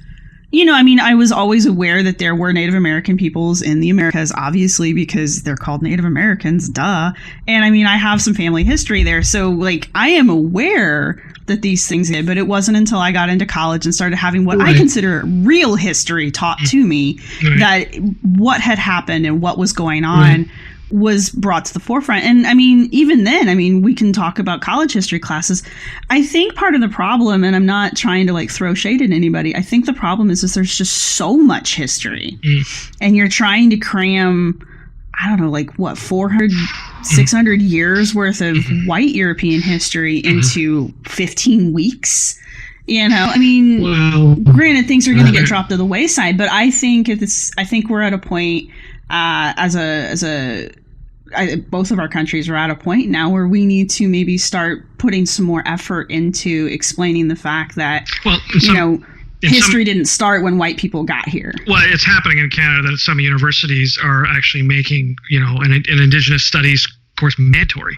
[SPEAKER 4] I was always aware that there were Native American peoples in the Americas, obviously, because they're called Native Americans, duh. And I have some family history there. So, like, I am aware that these things did, but it wasn't until I got into college and started having what I consider real history taught to me that what had happened and what was going on was brought to the forefront. And even then, we can talk about college history classes. I think part of the problem, and I'm not trying to like throw shade at anybody, I think the problem is there's just so much history and you're trying to cram, 400, 600 years worth of white European history into 15 weeks. Granted, things are going to get dropped to the wayside, but I think we're at a point both of our countries are at a point now where we need to maybe start putting some more effort into explaining the fact that, history didn't start when white people got here.
[SPEAKER 6] Well, it's happening in Canada that some universities are actually making, an indigenous studies course mandatory.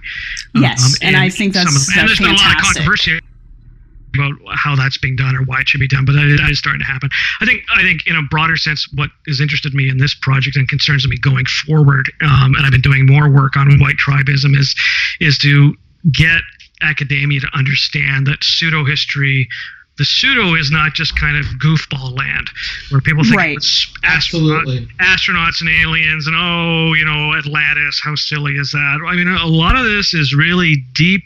[SPEAKER 4] Yes, and I think that's fantastic.
[SPEAKER 6] And there's been a lot of controversy about how that's being done or why it should be done, but that is starting to happen. I think in a broader sense, what has interested me in this project and concerns me going forward, and I've been doing more work on white tribism, is to get academia to understand that the pseudo is not just kind of goofball land where people think it's astronauts and aliens and Atlantis, how silly is that? A lot of this is really deep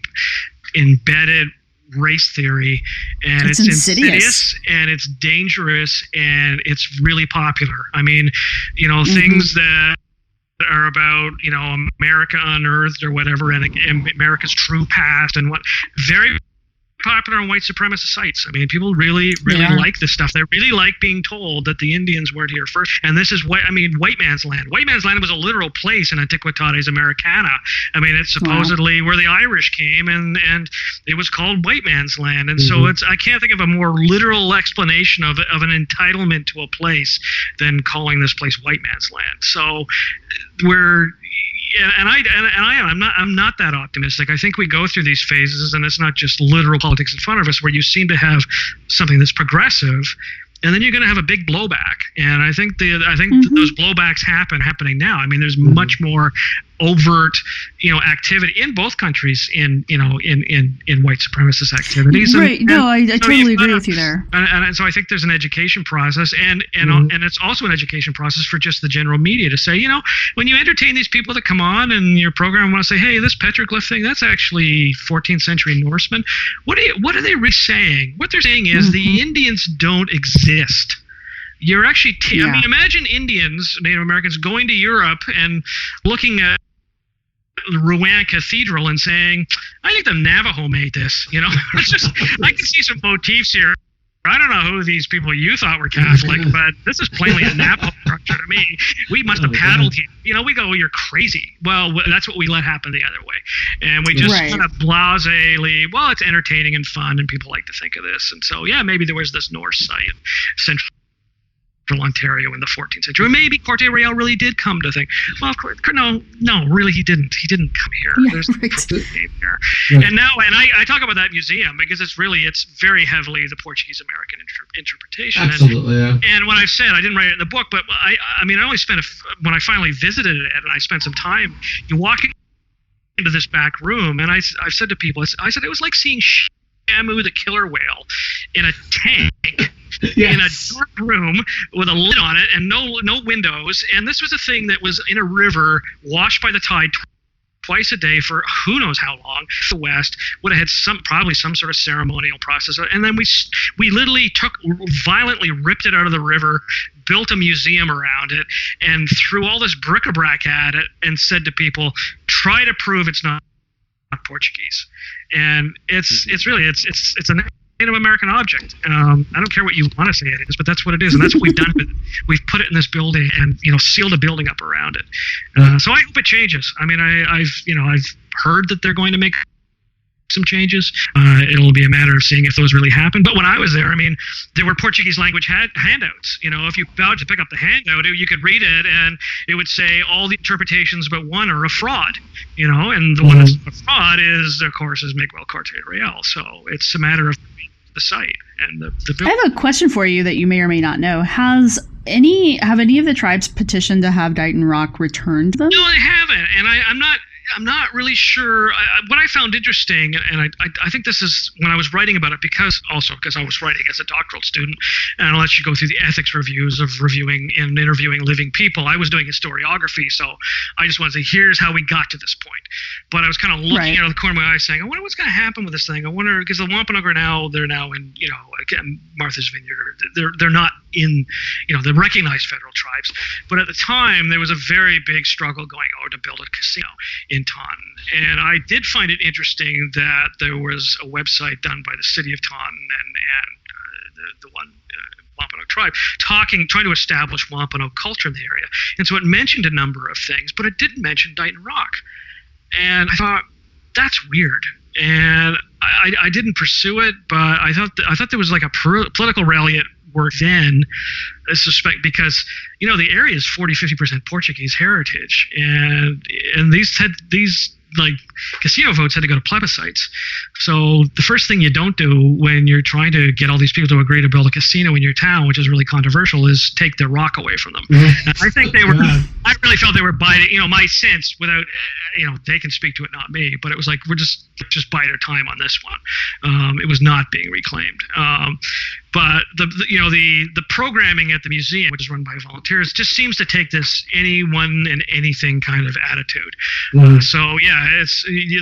[SPEAKER 6] embedded race theory, and it's insidious and it's dangerous and it's really popular. Things that are about America unearthed or whatever, and America's true past and what very popular on white supremacist sites. I mean, people really like this stuff. They really like being told that the Indians weren't here first. And this is white man's land. White man's land was a literal place in Antiquitates Americana. I mean, it's supposedly where the Irish came, and it was called white man's land. And so I can't think of a more literal explanation of an entitlement to a place than calling this place white man's land. So I'm not that optimistic. I think we go through these phases, and it's not just literal politics in front of us, where you seem to have something that's progressive, and then you're going to have a big blowback. And I think those blowbacks happening now. I mean, there's much more overt, activity in both countries in white supremacist activities.
[SPEAKER 7] Right. I totally agree with you there.
[SPEAKER 6] And so I think there's an education process, and it's also an education process for just the general media to say, when you entertain these people that come on and your program want to say, hey, this petroglyph thing, that's actually 14th century Norsemen. What are they really saying? What they're saying is the Indians don't exist. You're actually, I mean, imagine Indians, Native Americans, going to Europe and looking at Rouen Cathedral and saying, I think the Navajo made this. It's just, I can see some motifs here. I don't know who these people you thought were Catholic, but this is plainly a Navajo structure to me. We must have paddled here. We go, you're crazy. Well, that's what we let happen the other way. And we just kind of blasely, well, it's entertaining and fun, and people like to think of this. And so, maybe there was this Norse site, Central Ontario in the 14th century. Or maybe Corte-Real really did come to think, well, no, really he didn't. He didn't come here. There's here. Right. And I talk about that museum because it's very heavily the Portuguese-American interpretation.
[SPEAKER 5] Absolutely,
[SPEAKER 6] and what I've said, I didn't write it in the book, but I only spent, when I finally visited it and I spent some time, you walk into this back room, and I've said to people, I said it was like seeing Shamu the killer whale in a tank. In a dark room with a lid on it and no windows. And this was a thing that was in a river, washed by the tide twice a day for who knows how long. The West would have had probably some sort of ceremonial process. And then we literally violently ripped it out of the river, built a museum around it, and threw all this bric-a-brac at it and said to people, try to prove it's not Portuguese. And it's a Native American object. I don't care what you want to say it is, but that's what it is, and that's what we've done with it. We've put it in this building and sealed a building up around it. So I hope it changes. I mean, I've heard that they're going to make some changes. It'll be a matter of seeing if those really happen. But when I was there, I mean, there were Portuguese language handouts. If you vowed to pick up the handout, you could read it, and it would say all the interpretations but one are a fraud. And the one that's a fraud is, of course, is Miguel Corte-Real. So it's a matter of the site and the building.
[SPEAKER 7] I have a question for you that you may or may not know. Have any of the tribes petitioned to have Dighton Rock returned to them?
[SPEAKER 6] No, they haven't, and I'm not really sure. What I found interesting, and I think this is when I was writing about it, because I was writing as a doctoral student, and I'll let you go through the ethics reviews of reviewing and interviewing living people. I was doing historiography, so I just wanted to say, here's how we got to this point. But I was kind of looking out of the corner of my eye saying, I wonder what's going to happen with this thing. I wonder, because the Wampanoag are now in, again, Martha's Vineyard. They're not in, they're recognized federal tribes. But at the time, there was a very big struggle going on to build a casino in Taunton. And I did find it interesting that there was a website done by the city of Taunton and the one Wampanoag tribe trying to establish Wampanoag culture in the area. And so it mentioned a number of things, but it didn't mention Dighton Rock. And I thought, that's weird. And I didn't pursue it, but I thought there was like a political rally at work then, I suspect, because the area is 40-50% Portuguese heritage, and these like casino votes had to go to plebiscites. So the first thing you don't do when you're trying to get all these people to agree to build a casino in your town, which is really controversial, is take their rock away from them. And I think they were. I really felt they were biding. My sense, without they can speak to it, not me. But it was like, we're just bide our time on this one. It was not being reclaimed. But the programming at the museum, which is run by volunteers, just seems to take this anyone and anything kind of attitude. So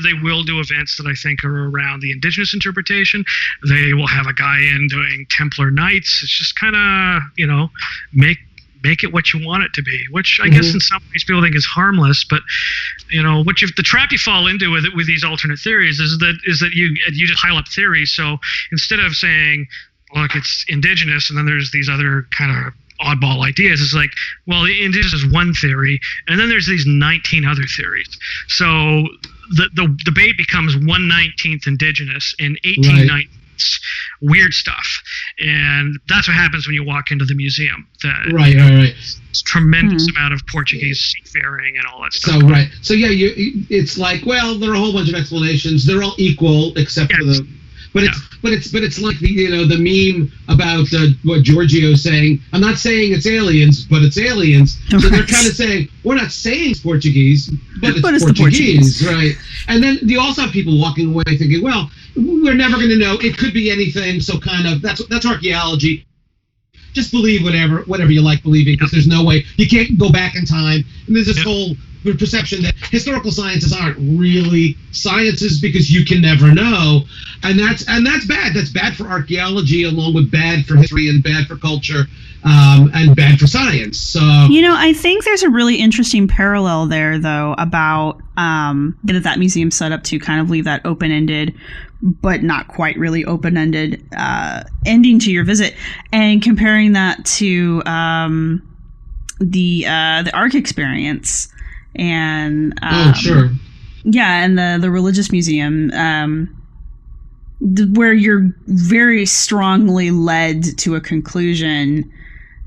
[SPEAKER 6] they will do events that I think are around the indigenous interpretation. They will have a guy in doing Templar Nights. It's just kind of make make it what you want it to be, which I guess in some ways people think is harmless. But the trap you fall into with these alternate theories is that you just pile up theories. So instead of saying, look, it's indigenous, and then there's these other kind of oddball ideas, it's like, well, the indigenous is one theory, and then there's these 19 other theories. So the debate becomes 1/19 indigenous and 18/19 weird stuff, and that's what happens when you walk into the museum.
[SPEAKER 5] Right.
[SPEAKER 6] It's tremendous amount of Portuguese seafaring and all that stuff.
[SPEAKER 5] So it's like, well, there are a whole bunch of explanations. They're all equal except for the. But it's like the meme about what Giorgio's saying. I'm not saying it's aliens, but it's aliens. So they're kind of saying, we're not saying it's Portuguese, but it's Portuguese, right? And then you also have people walking away thinking, well, we're never going to know. It could be anything. So kind of that's archaeology. Just believe whatever you like believing, because there's no way you can't go back in time. And there's this whole perception that historical sciences aren't really sciences because you can never know, and that's bad. That's bad for archaeology, along with bad for history and bad for culture, and bad for science. So
[SPEAKER 7] I think there's a really interesting parallel there, though, about that museum set up to kind of leave that open-ended, but not quite really open-ended ending to your visit, and comparing that to the Ark experience. And and the religious museum, where you're very strongly led to a conclusion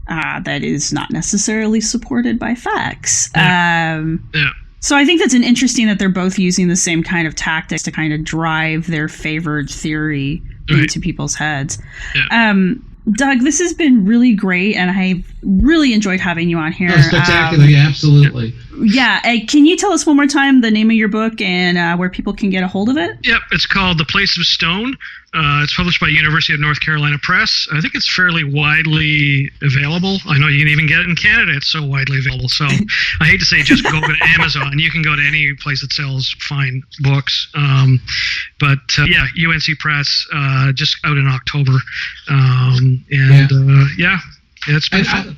[SPEAKER 7] that is not necessarily supported by facts. So I think that's interesting that they're both using the same kind of tactics to kind of drive their favored theory into people's heads. Doug, this has been really great, and I've really enjoyed having you on here.
[SPEAKER 5] Oh, spectacular, absolutely.
[SPEAKER 7] Can you tell us one more time the name of your book and where people can get a hold of it?
[SPEAKER 6] Yep, it's called The Place of Stone. It's published by University of North Carolina Press. I think it's fairly widely available. I know you can even get it in Canada. It's so widely available. So I hate to say just go to Amazon. You can go to any place that sells fine books. But UNC Press, just out in October. It's been fun.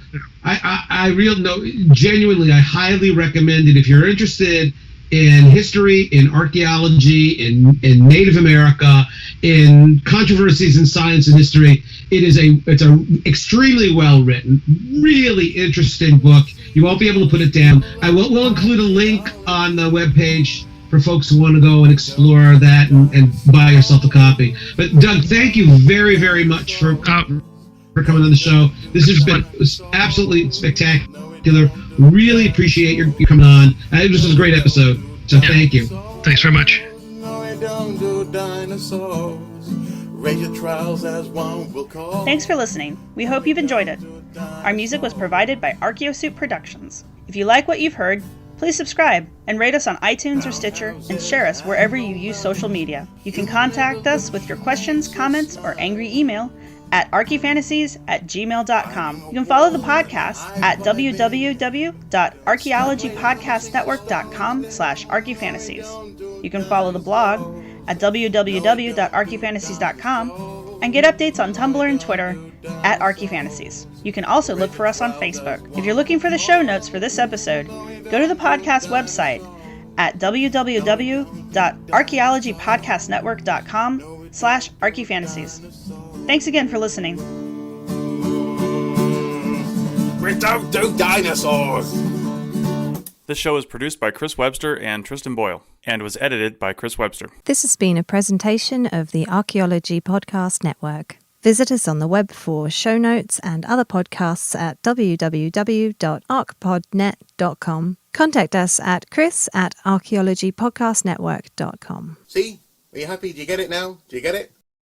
[SPEAKER 5] Genuinely, I highly recommend it if you're interested in history, in archaeology, in Native America, in controversies in science and history. It's a extremely well written, really interesting book. You won't be able to put it down. We'll include a link on the webpage for folks who want to go and explore that and buy yourself a copy. But Doug, thank you very, very much for coming on the show. This has been absolutely spectacular. Really appreciate your coming on. This was a great episode, so thank you.
[SPEAKER 6] Thanks very much.
[SPEAKER 4] Thanks for listening. We hope you've enjoyed it. Our music was provided by Archaeosuit Productions. If you like what you've heard, please subscribe and rate us on iTunes or Stitcher, and share us wherever you use social media. You can contact us with your questions, comments, or angry email at archifantasies@gmail.com. You can follow the podcast at www.archaeologypodcastnetwork.com/archifantasies. You can follow the blog at www.archifantasies.com and get updates on Tumblr and Twitter at Archifantasies. You can also look for us on Facebook. If you're looking for the show notes for this episode, go to the podcast website at www.archaeologypodcastnetwork.com/archifantasies. Thanks again for listening.
[SPEAKER 3] We don't do dinosaurs!
[SPEAKER 10] This show is produced by Chris Webster and Tristan Boyle, and was edited by Chris Webster.
[SPEAKER 2] This has been a presentation of the Archaeology Podcast Network. Visit us on the web for show notes and other podcasts at www.archpodnet.com. Contact us at chris@archaeologypodcastnetwork.com.
[SPEAKER 3] See? Are you happy? Do you get it now? Do you get it?